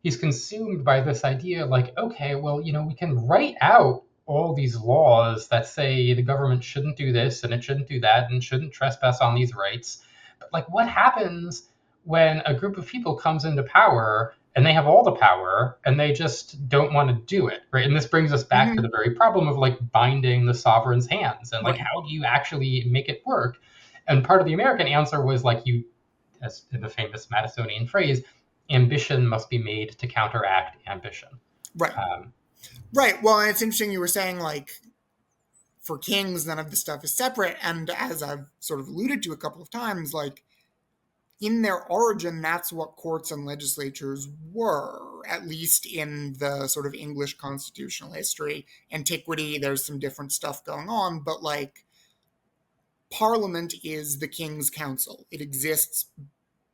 He's consumed by this idea, like, okay, well, we can write out all these laws that say the government shouldn't do this and it shouldn't do that and shouldn't trespass on these rights. But like, what happens when a group of people comes into power and they have all the power and they just don't want to do it, right? And this brings us back to the Mhm. very problem of like binding the sovereign's hands and like, Right. how do you actually make it work? And part of the American answer was like, as in the famous Madisonian phrase, ambition must be made to counteract ambition. Right. Um, Right. Well, and it's interesting you were saying like for kings, none of the stuff is separate. And as I've sort of alluded to a couple of times, like in their origin, that's what courts and legislatures were, at least in the sort of English constitutional history. Antiquity, there's some different stuff going on, but like Parliament is the king's council. It exists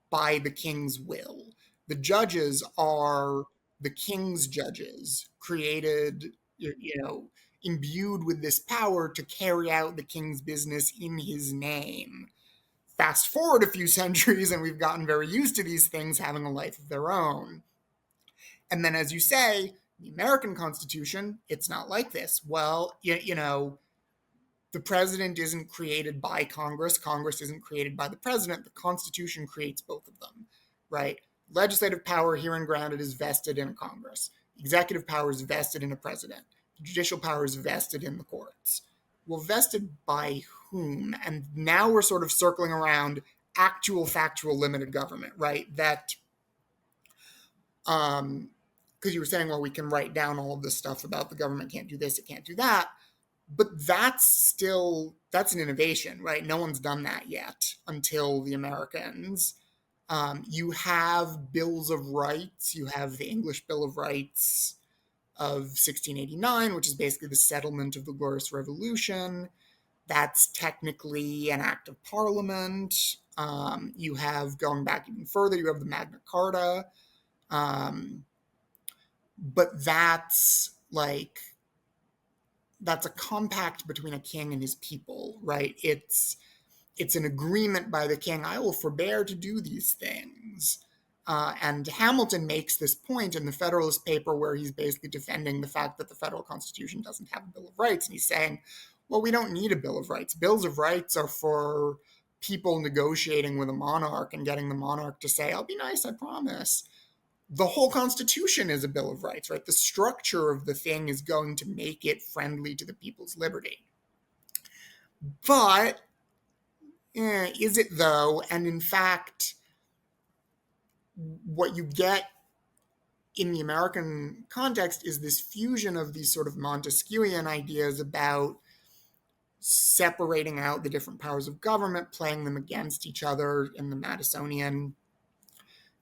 by the king's will. The judges are the king's judges, created, imbued with this power to carry out the king's business in his name. Fast forward a few centuries, and we've gotten very used to these things having a life of their own. And then, as you say, the American Constitution, it's not like this. Well, the president isn't created by Congress. Congress isn't created by the president. The Constitution creates both of them, right? Legislative power here and grounded is vested in Congress. Executive power is vested in a president. Judicial power is vested in the courts. Well, vested by whom? And now we're sort of circling around actual factual limited government, right? That because you were saying, well, we can write down all of this stuff about the government can't do this, it can't do that, but that's an innovation, right? No one's done that yet until the Americans. You have bills of rights. You have the English Bill of Rights of 1689, which is basically the settlement of the Glorious Revolution. That's technically an act of parliament. You have, going back even further, you have the Magna Carta. Um, but that's a compact between a king and his people, right? It's an agreement by the king. I will forbear to do these things. And Hamilton makes this point in the Federalist paper where he's basically defending the fact that the federal constitution doesn't have a Bill of Rights. And he's saying, well, we don't need a Bill of Rights. Bills of Rights are for people negotiating with a monarch and getting the monarch to say, I'll be nice, I promise. The whole Constitution is a Bill of Rights, right? The structure of the thing is going to make it friendly to the people's liberty. But is it though? And in fact, what you get in the American context is this fusion of these sort of Montesquieuian ideas about separating out the different powers of government, playing them against each other in the Madisonian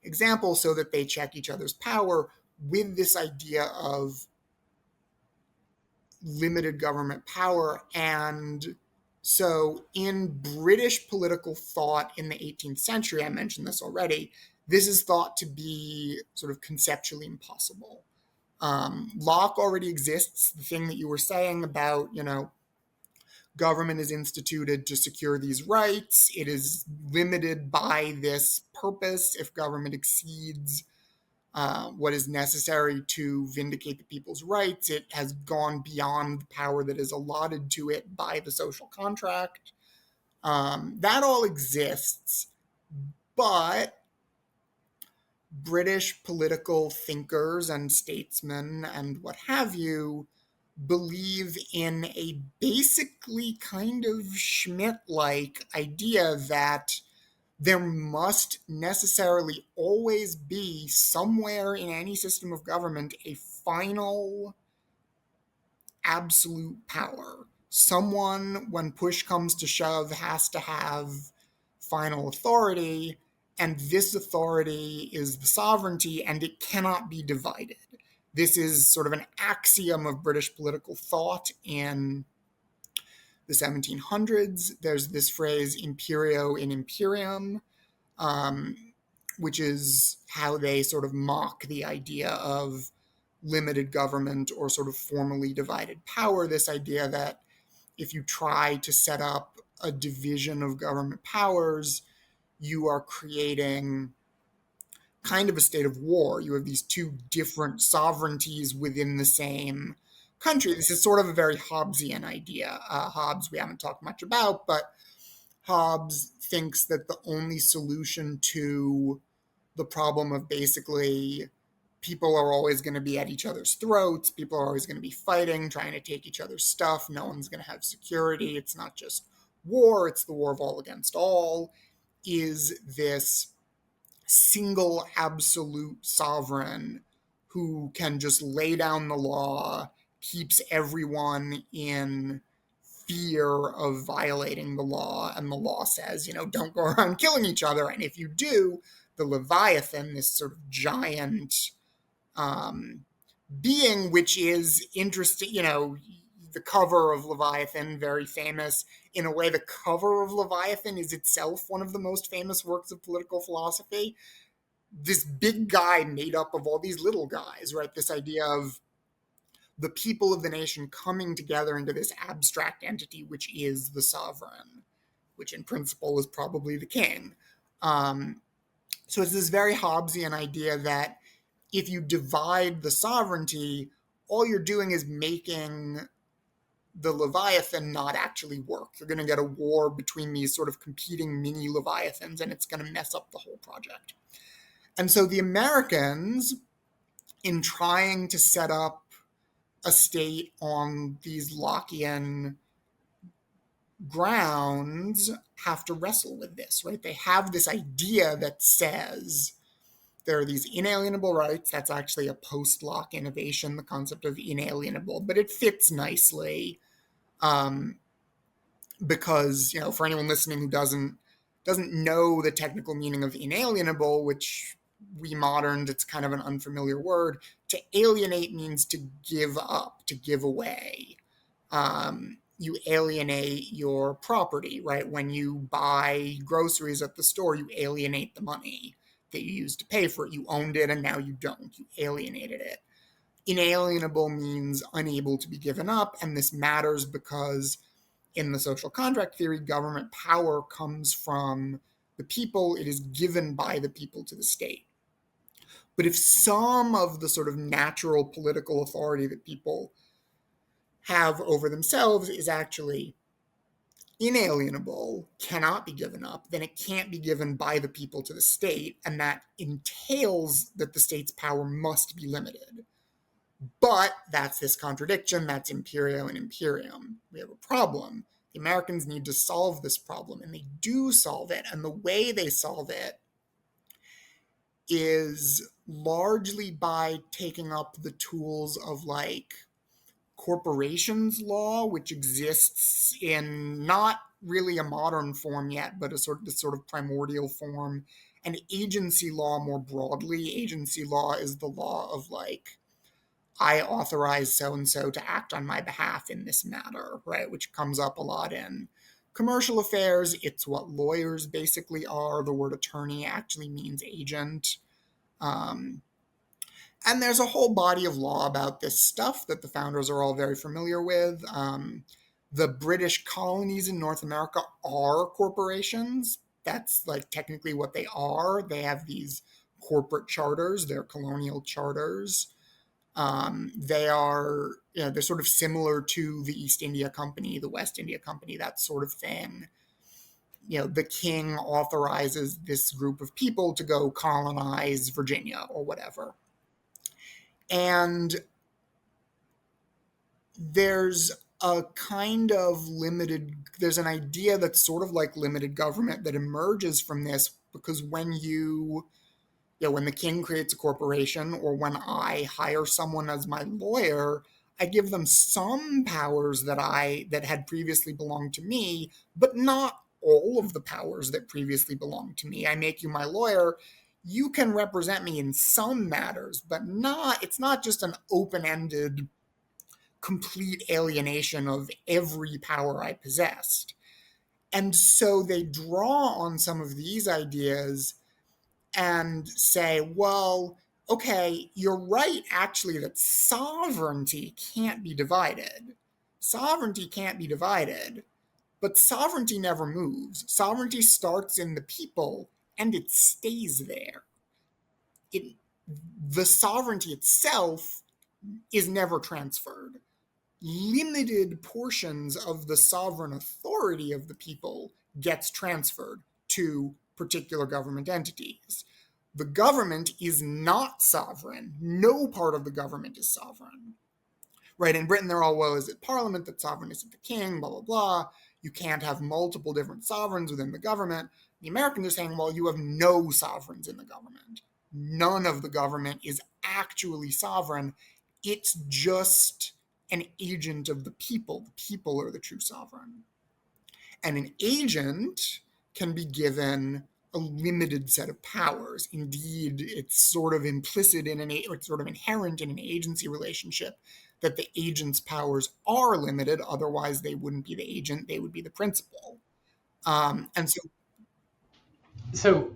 example so that they check each other's power, with this idea of limited government power. And so in British political thought in the 18th century, I mentioned this already, this is thought to be sort of conceptually impossible. Locke already exists. The thing that you were saying about, government is instituted to secure these rights. It is limited by this purpose. If government exceeds what is necessary to vindicate the people's rights, it has gone beyond the power that is allotted to it by the social contract. That all exists, but British political thinkers and statesmen and what have you believe in a basically kind of Schmitt-like idea that there must necessarily always be somewhere in any system of government a final absolute power. Someone, when push comes to shove, has to have final authority, and this authority is the sovereignty, and it cannot be divided. This is sort of an axiom of British political thought in the 1700s. There's this phrase, imperio in imperium, um, which is how they sort of mock the idea of limited government or sort of formally divided power. This idea that if you try to set up a division of government powers, you are creating kind of a state of war. You have these two different sovereignties within the same country. This is sort of a very Hobbesian idea. Hobbes, we haven't talked much about, but Hobbes thinks that the only solution to the problem of basically people are always going to be at each other's throats, people are always going to be fighting, trying to take each other's stuff, no one's going to have security, it's not just war, it's the war of all against all, is this single absolute sovereign who can just lay down the law, keeps everyone in fear of violating the law, and the law says, don't go around killing each other. And if you do, the Leviathan, this sort of giant being, which is interesting, the cover of Leviathan, very famous. In a way, the cover of Leviathan is itself one of the most famous works of political philosophy. This big guy made up of all these little guys, right? This idea of the people of the nation coming together into this abstract entity, which is the sovereign, which in principle is probably the king. So it's this very Hobbesian idea that if you divide the sovereignty, all you're doing is making the Leviathan not actually work. You're going to get a war between these sort of competing mini Leviathans, and it's going to mess up the whole project. And so the Americans, in trying to set up a state on these Lockean grounds, have to wrestle with this, right? They have this idea that says there are these inalienable rights. That's actually a post-Locke innovation, the concept of inalienable, but it fits nicely because, for anyone listening who doesn't know the technical meaning of inalienable, which we moderned, it's kind of an unfamiliar word. To alienate means to give up, to give away. You alienate your property, right? When you buy groceries at the store, you alienate the money that you used to pay for it. You owned it and now you don't. You alienated it. Inalienable means unable to be given up, and this matters because in the social contract theory, government power comes from the people. It is given by the people to the state. But if some of the sort of natural political authority that people have over themselves is actually inalienable, cannot be given up, then it can't be given by the people to the state, and that entails that the state's power must be limited. But that's this contradiction, that's imperio and imperium. We have a problem. The Americans need to solve this problem, and they do solve it, and the way they solve it is largely by taking up the tools of like corporations law, which exists in not really a modern form yet, but this sort of primordial form, and agency law more broadly. Agency law is the law of like, I authorize so and so to act on my behalf in this matter, right? Which comes up a lot in commercial affairs. It's what lawyers basically are. The word attorney actually means agent. Um, and there's a whole body of law about this stuff that the founders are all very familiar with. The British colonies in North America are corporations. That's like technically what they are. They have these corporate charters, they're colonial charters. They are, they're sort of similar to the East India Company, the West India Company, that sort of thing. The king authorizes this group of people to go colonize Virginia or whatever. And there's there's an idea that's sort of like limited government that emerges from this, because when the king creates a corporation, or when I hire someone as my lawyer, I give them some powers that had previously belonged to me, but not all of the powers that previously belonged to me. I make you my lawyer. You can represent me in some matters, but it's not just an open-ended, complete alienation of every power I possessed. And so they draw on some of these ideas and say, well, okay, you're right, actually, that sovereignty can't be divided. Sovereignty can't be divided, but sovereignty never moves. Sovereignty starts in the people and it stays there. The sovereignty itself is never transferred. Limited portions of the sovereign authority of the people gets transferred to particular government entities. The government is not sovereign. No part of the government is sovereign. Right? In Britain, they're all, well, is it Parliament that's sovereign? Is it the king? Blah, blah, blah. You can't have multiple different sovereigns within the government. The Americans are saying, well, you have no sovereigns in the government. None of the government is actually sovereign. It's just an agent of the people. The people are the true sovereign. And an agent can be given a limited set of powers. Indeed, it's sort of implicit it's sort of inherent in an agency relationship that the agent's powers are limited. Otherwise, they wouldn't be the agent; they would be the principal. And so, So,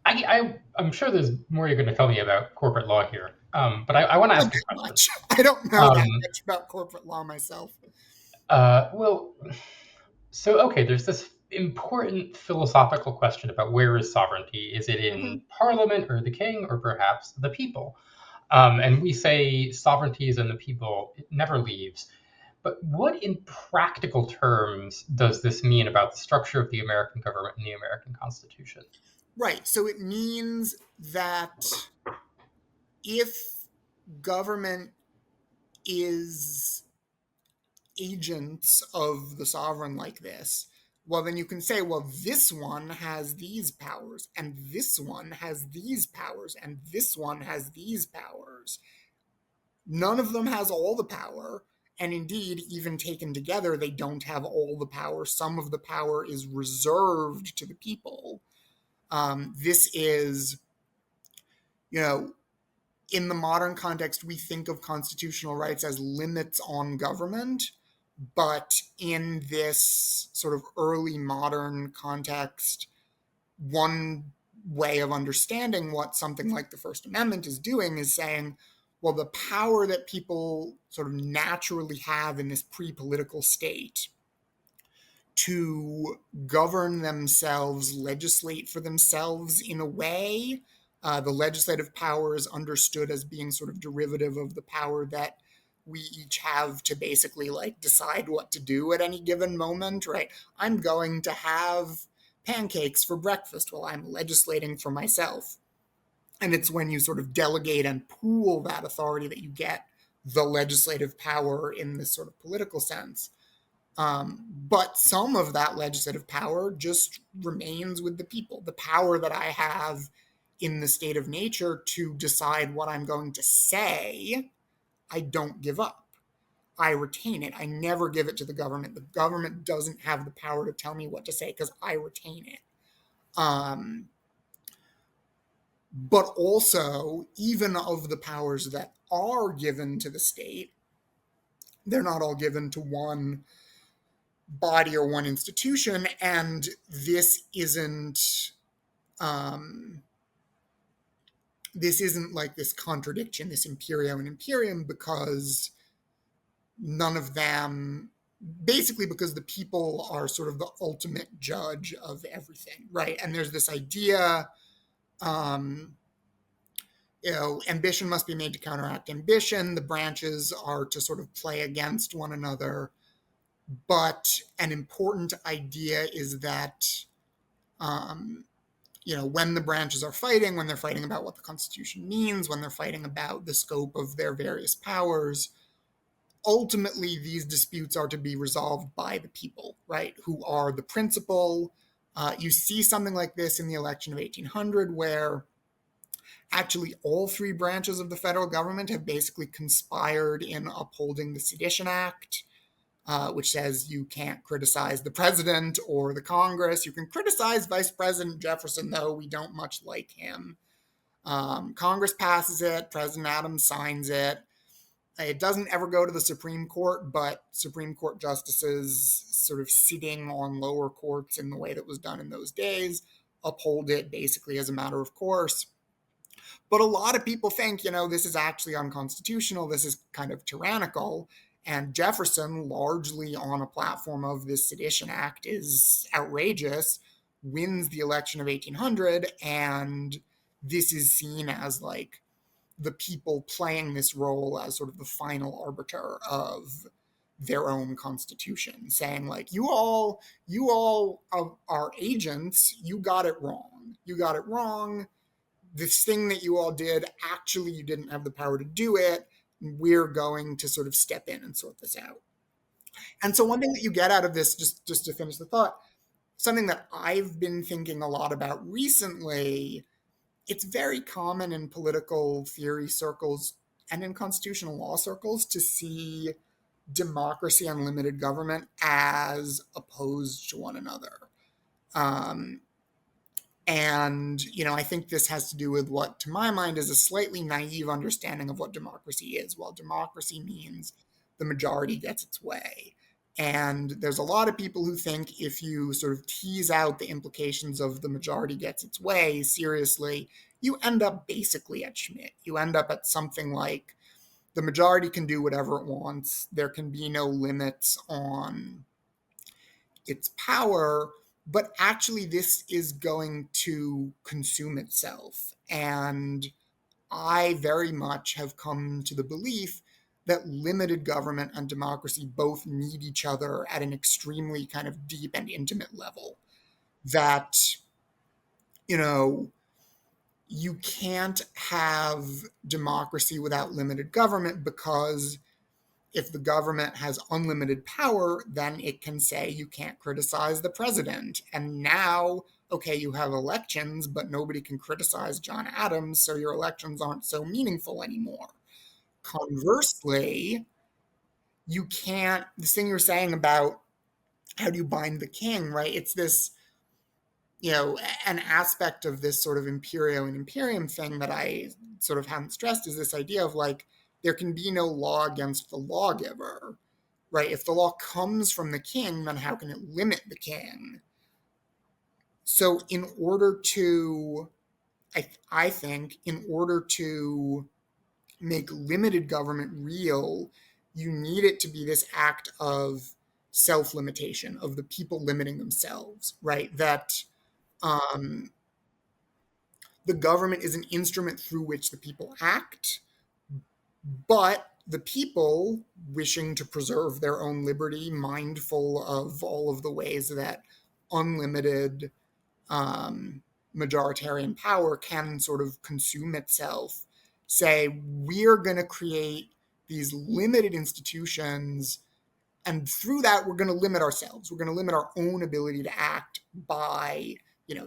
I'm sure there's more you're going to tell me about corporate law here, but I want to not ask a that question. much. I don't know that Um, much about corporate law myself. well, so okay, there's this important philosophical question about where is sovereignty? Is it Mm-hmm. in Parliament or the king, or perhaps the people? And we say sovereignty is in the people; it never leaves. But what, in practical terms, does this mean about the structure of the American government and the American Constitution? Right. So it means that if government is agents of the sovereign like this, well, then you can say, well, this one has these powers, and this one has these powers, and this one has these powers. None of them has all the power. And indeed, even taken together, they don't have all the power. Some of the power is reserved to the people. This is, you know, in the modern context, we think of constitutional rights as limits on government. But in this sort of early modern context, one way of understanding what something like the First Amendment is doing is saying, well, the power that people sort of naturally have in this pre political state to govern themselves, legislate for themselves in a way. The legislative power is understood as being sort of derivative of the power that we each have to basically like decide what to do at any given moment, right? I'm going to have pancakes for breakfast while I'm legislating for myself. And it's when you sort of delegate and pool that authority that you get the legislative power in this sort of political sense. But some of that legislative power just remains with the people. The power that I have in the state of nature to decide what I'm going to say, I don't give up. I retain it. I never give it to the government. The government doesn't have the power to tell me what to say because I retain it. Um, but also, even of the powers that are given to the state, they're not all given to one body or one institution. And um, this isn't like this contradiction, this imperio and imperium, because none of them, basically because the people are sort of the ultimate judge of everything, right? And there's this idea, um, ambition must be made to counteract ambition. The branches are to sort of play against one another. But an important idea is that, um, when the branches are fighting, when they're fighting about what the Constitution means, when they're fighting about the scope of their various powers, ultimately these disputes are to be resolved by the people, right? Who are the principal. You see something like this in the election of 1800, where actually all three branches of the federal government have basically conspired in upholding the Sedition Act, which says you can't criticize the president or the Congress. You can criticize Vice President Jefferson, though we don't much like him. Congress passes it, President Adams signs it. It doesn't ever go to the Supreme Court, but Supreme Court justices sort of sitting on lower courts in the way that was done in those days uphold it basically as a matter of course. But a lot of people think, this is actually unconstitutional. This is kind of tyrannical. And Jefferson, largely on a platform of this Sedition Act, is outrageous, wins the election of 1800. And this is seen as like the people playing this role as sort of the final arbiter of their own constitution, saying like, you all are agents. You got it wrong. You got it wrong. This thing that you all did, actually, you didn't have the power to do it. We're going to sort of step in and sort this out. And so one thing that you get out of this, just to finish the thought, something that I've been thinking a lot about recently, it's very common in political theory circles and in constitutional law circles to see democracy and limited government as opposed to one another. Um, And, I think this has to do with what, to my mind, is a slightly naive understanding of what democracy is. Well, democracy means the majority gets its way. And there's a lot of people who think if you sort of tease out the implications of the majority gets its way seriously, you end up basically at Schmidt. You end up at something like the majority can do whatever it wants. There can be no limits on its power, but actually this is going to consume itself. And I very much have come to the belief that limited government and democracy both need each other at an extremely kind of deep and intimate level. That, you know, you can't have democracy without limited government, because if the government has unlimited power, then it can say you can't criticize the president. And now, okay, you have elections, but nobody can criticize John Adams, so your elections aren't so meaningful anymore. Conversely, you can't, this thing you're saying about how do you bind the king, right? It's this, an aspect of this sort of imperio and imperium thing that I sort of haven't stressed is this idea of like, there can be no law against the lawgiver, right? If the law comes from the king, then how can it limit the king? So, in order to, I think, in order to make limited government real, you need it to be this act of self limitation, of the people limiting themselves, right? That um, the government is an instrument through which the people act, but the people wishing to preserve their own liberty, mindful of all of the ways that unlimited um, majoritarian power can sort of consume itself, say, we're going to create these limited institutions, and through that we're going to limit ourselves, we're going to limit our own ability to act by,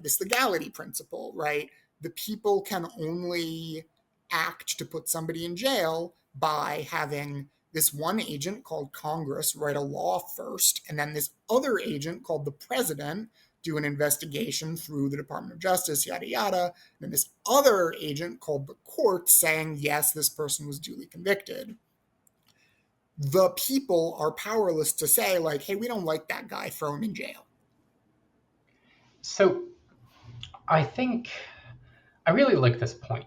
this legality principle, right? The people can only act to put somebody in jail by having this one agent called Congress write a law first, and then this other agent called the president do an investigation through the Department of Justice, yada yada, and then this other agent called the court saying yes, this person was duly convicted. The people are powerless to say, like, hey, we don't like that guy, throw him in jail. So I think I really like this point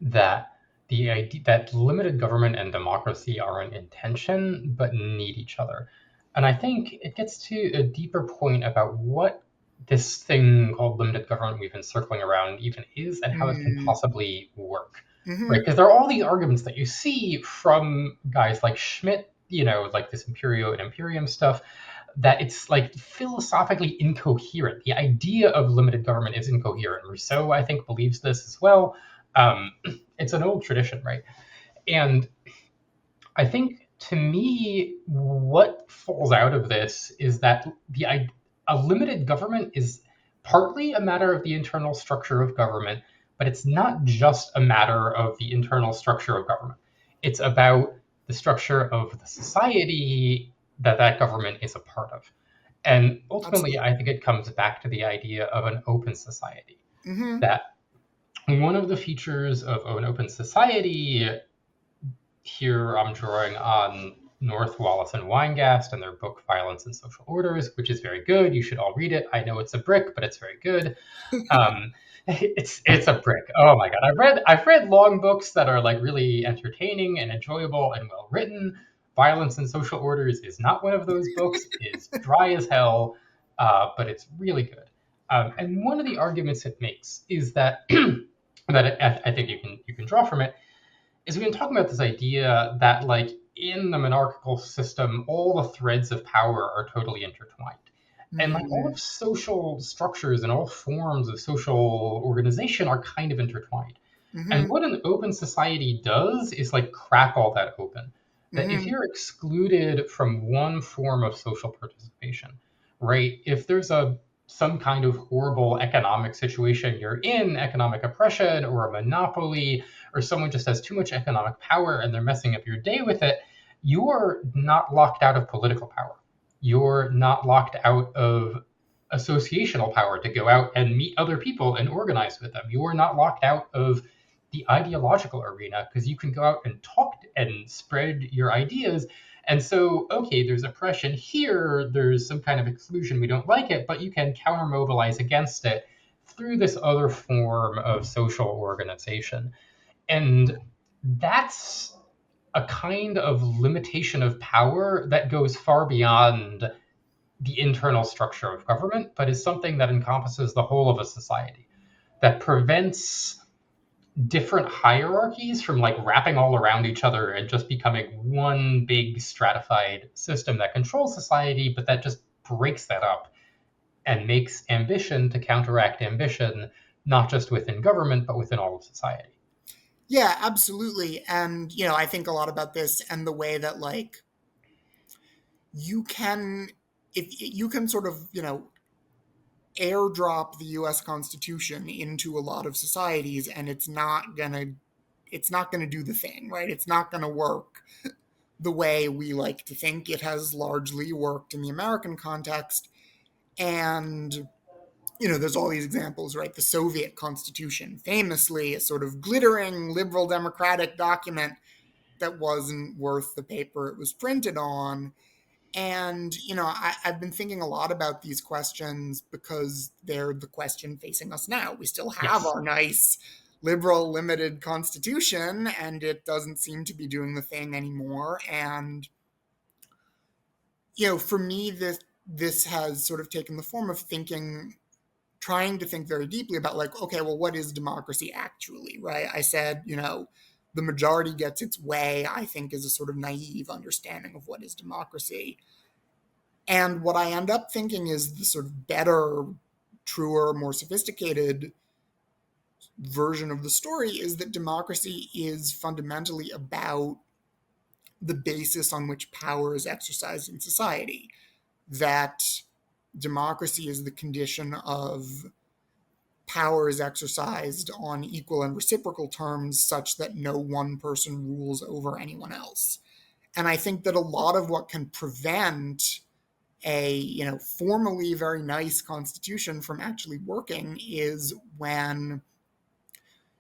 that the idea that limited government and democracy aren't in tension but need each other. And I think it gets to a deeper point about what this thing called limited government we've been circling around even is and how it can Mm. possibly work. Right? Mm-hmm. Because there are all these arguments that you see from guys like Schmidt, like this Imperio and Imperium stuff, that it's like philosophically incoherent. The idea of limited government is incoherent. Rousseau, I think, believes this as well. Um, it's an old tradition, right? And I think to me, what falls out of this is that a limited government is partly a matter of the internal structure of government, but it's not just a matter of the internal structure of government. It's about the structure of the society that that government is a part of. And ultimately, Absolutely. I think it comes back to the idea of an open society. Mm-hmm. That one of the features of an open society, here I'm drawing on North Wallace and Weingast and their book Violence and Social Orders, which is very good. You should all read it. I know it's a brick, but it's very good. It's a brick. Oh my god, I've read long books that are like really entertaining and enjoyable and well written. Violence and Social Orders is not one of those books. It is dry as hell, but it's really good. And one of the arguments it makes is that I think you can draw from it is we've been talking about this idea that like in the monarchical system, all the threads of power are totally intertwined. And like all Mm. of social structures and all forms of social organization are kind of intertwined. And Mm-hmm. what an open society does is like crack all that open. That if Mm-hmm. you're excluded from one form of social participation, right? If there's some kind of horrible economic situation you're in, economic oppression or a monopoly, or someone just has too much economic power and they're messing up your day with it, you're not locked out of political power. You're not locked out of associational power to go out and meet other people and organize with them. You're not locked out of the ideological arena because you can go out and talk and spread your ideas. And so, okay, there's oppression here, there's some kind of exclusion, we don't like it, but you can counter mobilize against it through this other form of social organization. And that's a kind of limitation of power that goes far beyond the internal structure of government, but is something that encompasses the whole of a society, that prevents different hierarchies from like wrapping all around each other and just becoming one big stratified system that controls society, but that just breaks that up and makes ambition to counteract ambition, not just within government, but within all of society. Yeah, absolutely. And, I think a lot about this and the way that, like, you can, if you can sort of, airdrop the US Constitution into a lot of societies, and it's not gonna do the thing, right? It's not gonna work the way we like to think it has largely worked in the American context. And there's all these examples, right? The Soviet Constitution, famously a sort of glittering liberal democratic document that wasn't worth the paper it was printed on. And, I've been thinking a lot about these questions because they're the question facing us now. We still have Yes. our nice liberal limited constitution, and it doesn't seem to be doing the thing anymore. And, for me, this has sort of taken the form of trying to think very deeply about, like, okay, well, what is democracy actually, right? I said, the majority gets its way, I think, is a sort of naive understanding of what is democracy. And what I end up thinking is the sort of better, truer, more sophisticated version of the story is that democracy is fundamentally about the basis on which power is exercised in society. That democracy is the condition of power is exercised on equal and reciprocal terms such that no one person rules over anyone else. And I think that a lot of what can prevent a formally very nice constitution from actually working is when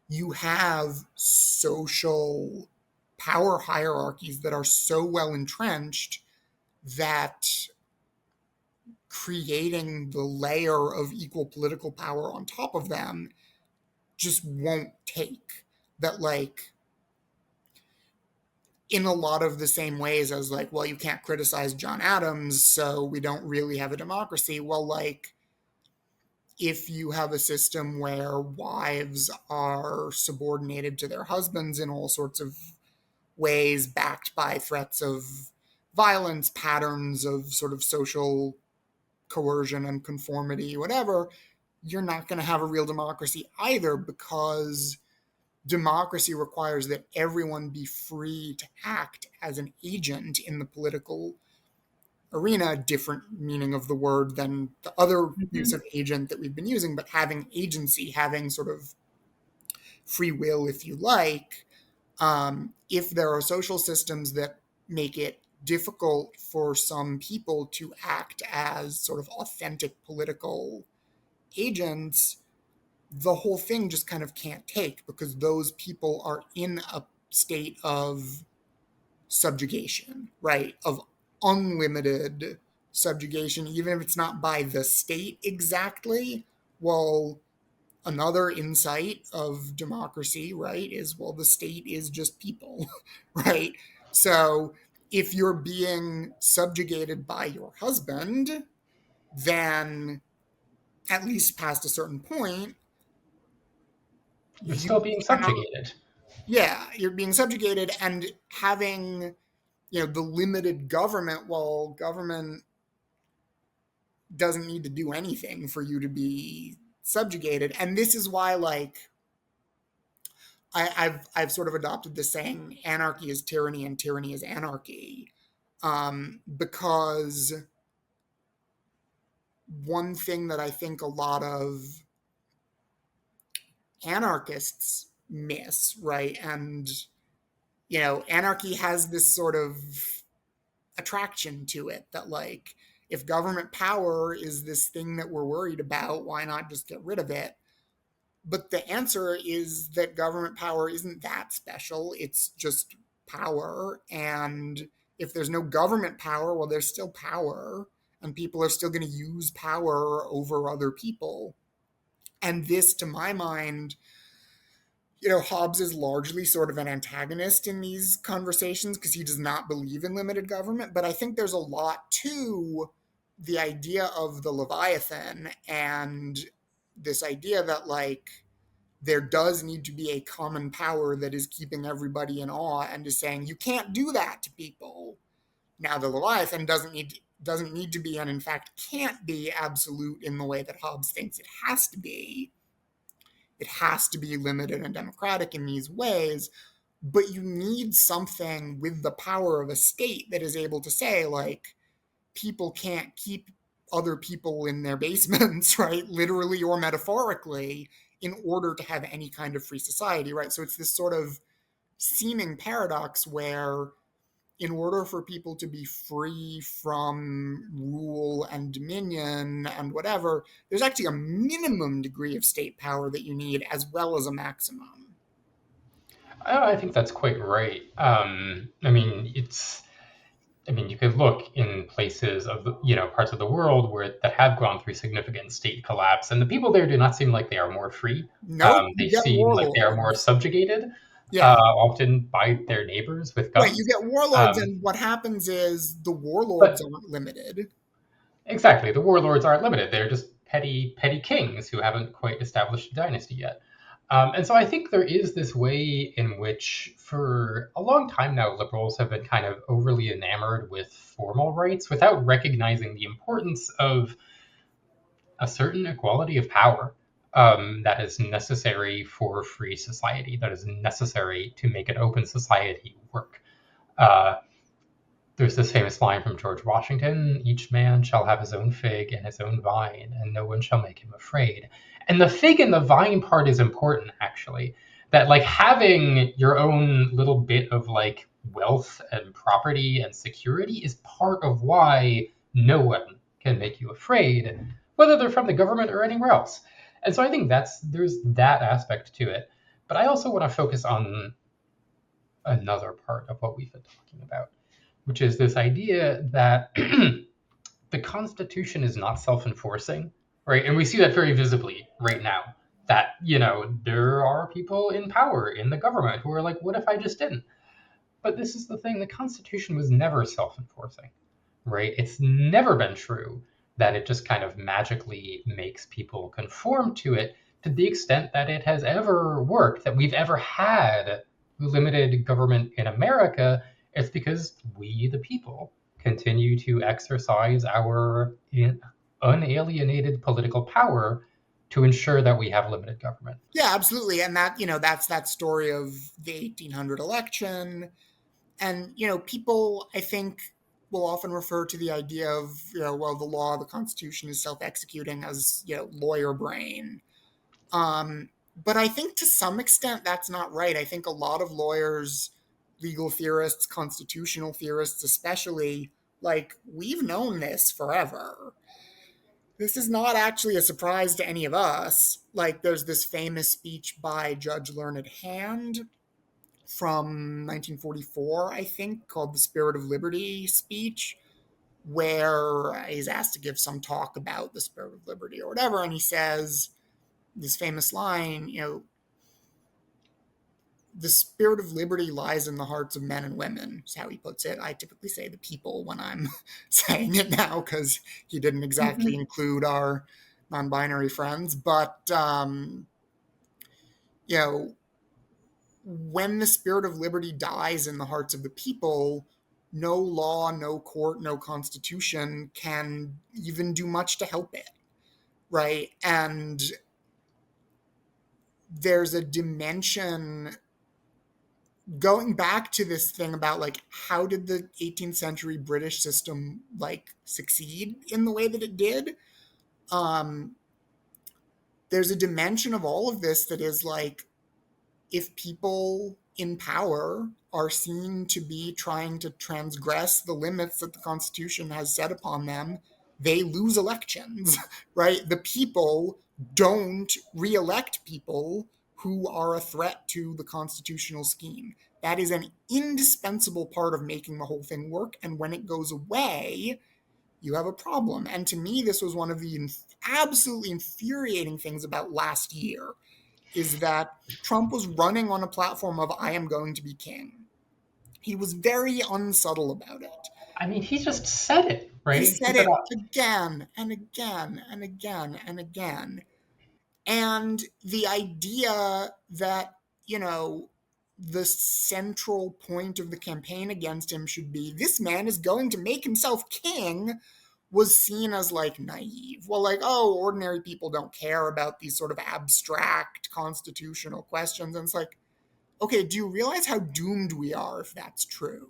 you have social power hierarchies that are so well entrenched that creating the layer of equal political power on top of them just won't take. That, like, in a lot of the same ways as, like, well, you can't criticize John Adams, so we don't really have a democracy. Well, like, if you have a system where wives are subordinated to their husbands in all sorts of ways, backed by threats of violence, patterns of sort of social coercion and conformity, whatever, you're not going to have a real democracy either, because democracy requires that everyone be free to act as an agent in the political arena, different meaning of the word than the other use Mhm. of agent that we've been using, but having agency, having sort of free will, if you like. If there are social systems that make it difficult for some people to act as sort of authentic political agents, the whole thing just kind of can't take, because those people are in a state of subjugation, right? Of unlimited subjugation, even if it's not by the state exactly. Well, another insight of democracy, right, is, well, the state is just people, right? So if you're being subjugated by your husband, then at least past a certain point, You're you still being cannot, subjugated. yeah, you're being subjugated. And having, the limited government, well, government doesn't need to do anything for you to be subjugated. And this is why, like, I've sort of adopted the saying, anarchy is tyranny and tyranny is anarchy, because one thing that I think a lot of anarchists miss, right, and anarchy has this sort of attraction to it, that, like, if government power is this thing that we're worried about, why not just get rid of it? But the answer is that government power isn't that special. It's just power. And if there's no government power, well, there's still power. And people are still going to use power over other people. And this, to my mind, Hobbes is largely sort of an antagonist in these conversations because he does not believe in limited government. But I think there's a lot to the idea of the Leviathan, and this idea that, like, there does need to be a common power that is keeping everybody in awe and is saying you can't do that to people. Now, the Leviathan doesn't need to be, and in fact can't be, absolute in the way that Hobbes thinks it has to be. It has to be limited and democratic in these ways, but you need something with the power of a state that is able to say, like, people can't keep other people in their basements, right? Literally or metaphorically, in order to have any kind of free society, right? So it's this sort of seeming paradox where, in order for people to be free from rule and dominion and whatever, there's actually a minimum degree of state power that you need as well as a maximum. I think that's quite right. I mean, you could look in places of the, parts of the world where that have gone through significant state collapse, and the people there do not seem like they are more free. Nope, They you get seem like they are more warlords. subjugated, Yeah. often by their neighbors with Right, you guns. get warlords, Um, and what happens is the warlords but aren't limited. exactly, the warlords aren't limited. They're just petty kings who haven't quite established a dynasty yet. And so I think there is this way in which, for a long time now, liberals have been kind of overly enamored with formal rights without recognizing the importance of a certain equality of power that is necessary for free society, that is necessary to make an open society work. Uh, there's this famous line from George Washington: each man shall have his own fig and his own vine, and no one shall make him afraid. And the fig and the vine part is important, actually. That, like, having your own little bit of, like, wealth and property and security is part of why no one can make you afraid, whether they're from the government or anywhere else. And so I think there's that aspect to it. But I also want to focus on another part of what we've been talking about, which is this idea that the Constitution is not self-enforcing, right? And we see that very visibly right now. That, there are people in power in the government who are like, what if I just didn't? But this is the thing: the Constitution was never self-enforcing, right? It's never been true that it just kind of magically makes people conform to it to the extent that it has ever worked, that we've ever had limited government in America. It's because we, the people, continue to exercise our unalienated political power to ensure that we have limited government. Yeah, absolutely. And that's that story of the 1800 election. And, people, I think, will often refer to the idea of, well, the law, the Constitution is self executing as, lawyer brain. But I think to some extent that's not right. I think a lot of lawyers, legal theorists, constitutional theorists especially, like, we've known this forever. This is not actually a surprise to any of us. Like, there's this famous speech by Judge Learned Hand from 1944, I think, called the Spirit of Liberty speech, where he's asked to give some talk about the spirit of liberty or whatever. And he says this famous line, the spirit of liberty lies in the hearts of men and women, is how he puts it. I typically say the people when I'm saying it now, because he didn't exactly include our non-binary friends. But, you know, when the spirit of liberty dies in the hearts of the people, no law, no court, no constitution can even do much to help it, right? And there's a dimension going back to this thing about, like, how did the 18th century British system, like, succeed in the way that it did. um there's a dimension of all of this that is like, if people in power are seen to be trying to transgress the limits that the Constitution has set upon them, they lose elections, right? The people don't re-elect people who are a threat to the constitutional scheme. That is an indispensable part of making the whole thing work. And when it goes away, you have a problem. And to me, this was one of the absolutely infuriating things about last year, is that Trump was running on a platform of I am going to be king. He was very unsubtle about it. I mean, he just said it, He right? said it again and again and again and again. And the idea that, the central point of the campaign against him should be this man is going to make himself king was seen as, like, naive. Well, like, oh, ordinary people don't care about these sort of abstract constitutional questions. And it's like, okay, do you realize how doomed we are if that's true?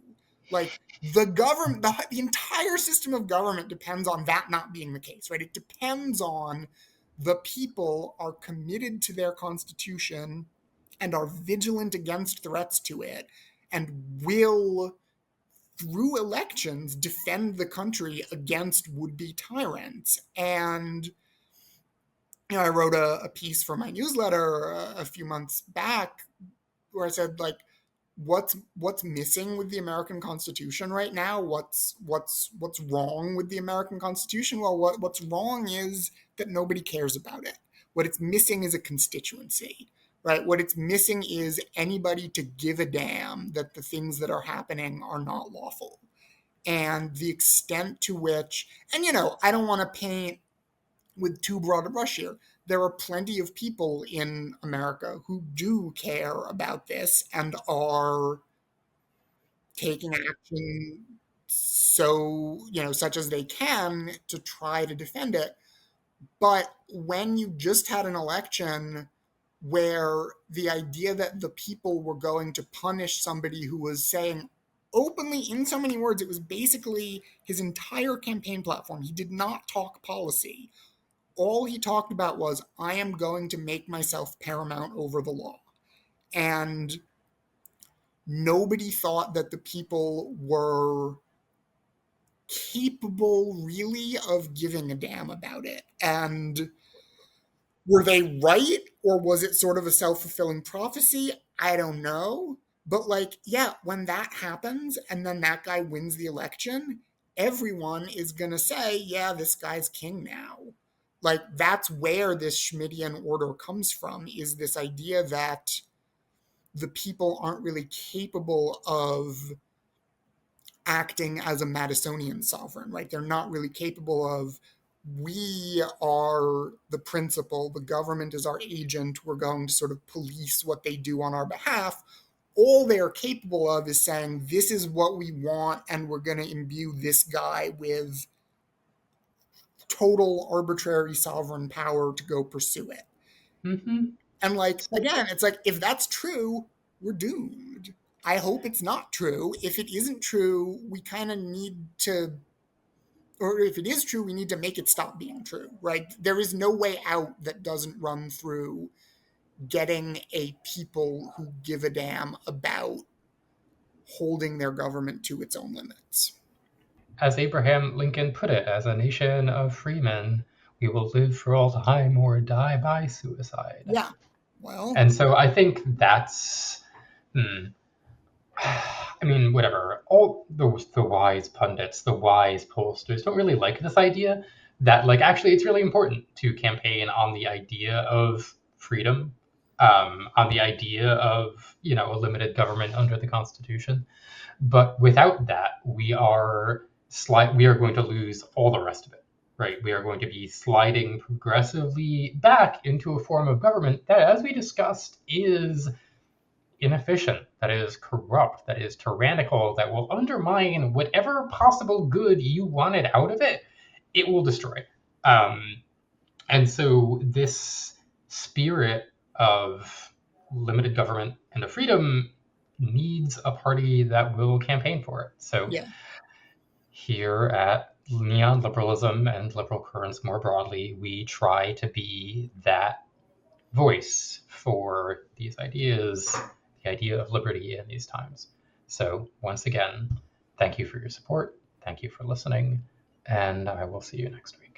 Like, the government, the entire system of government depends on that not being the case, right? It depends on the people are committed to their constitution and are vigilant against threats to it and will, through elections, defend the country against would-be tyrants. And I wrote a piece for my newsletter a few months back where I said, like, what's missing with the American Constitution right now? What's wrong with the American Constitution? Well, what's wrong is that nobody cares about it. What it's missing is a constituency, right? What it's missing is anybody to give a damn that the things that are happening are not lawful. And the extent to which, and I don't want to paint with too broad a brush here, there are plenty of people in America who do care about this and are taking action such as they can to try to defend it. But when you just had an election where the idea that the people were going to punish somebody who was saying openly, in so many words, it was basically his entire campaign platform. He did not talk policy. All he talked about was, I am going to make myself paramount over the law. And nobody thought that the people were capable really of giving a damn about it. And were they right, or was it sort of a self-fulfilling prophecy? I don't know. But like, yeah, when that happens and then that guy wins the election, everyone is going to say, yeah, this guy's king now. Like, that's where this Schmittian order comes from, is this idea that the people aren't really capable of acting as a Madisonian sovereign, right? They're not really capable of, we are the principal, the government is our agent, we're going to sort of police what they do on our behalf. All they're capable of is saying, this is what we want, and we're going to imbue this guy with total arbitrary sovereign power to go pursue it. Mm-hmm. And like, again, it's like, if that's true, we're doomed. I hope it's not true. If it isn't true, we kind of need to, or if it is true, we need to make it stop being true, right? There is no way out that doesn't run through getting a people who give a damn about holding their government to its own limits. As Abraham Lincoln put it, as a nation of freemen, we will live for all time or die by suicide. Yeah. Well, And so I think that's, hmm, I mean, whatever. All the wise pundits, the wise pollsters don't really like this idea that, like, actually, it's really important to campaign on the idea of freedom, on the idea of, a limited government under the Constitution. But without that, we are going to lose all the rest of it, right? We are going to be sliding progressively back into a form of government that, as we discussed, is inefficient, that is corrupt, that is tyrannical, that will undermine whatever possible good you wanted out of it. It will destroy. Um, and so this spirit of limited government and of freedom needs a party that will campaign for it. So yeah. here at Neon Liberalism and liberal currents more broadly, we try to be that voice for these ideas, the idea of liberty in these times. So once again, thank you for your support. Thank you for listening, and I will see you next week.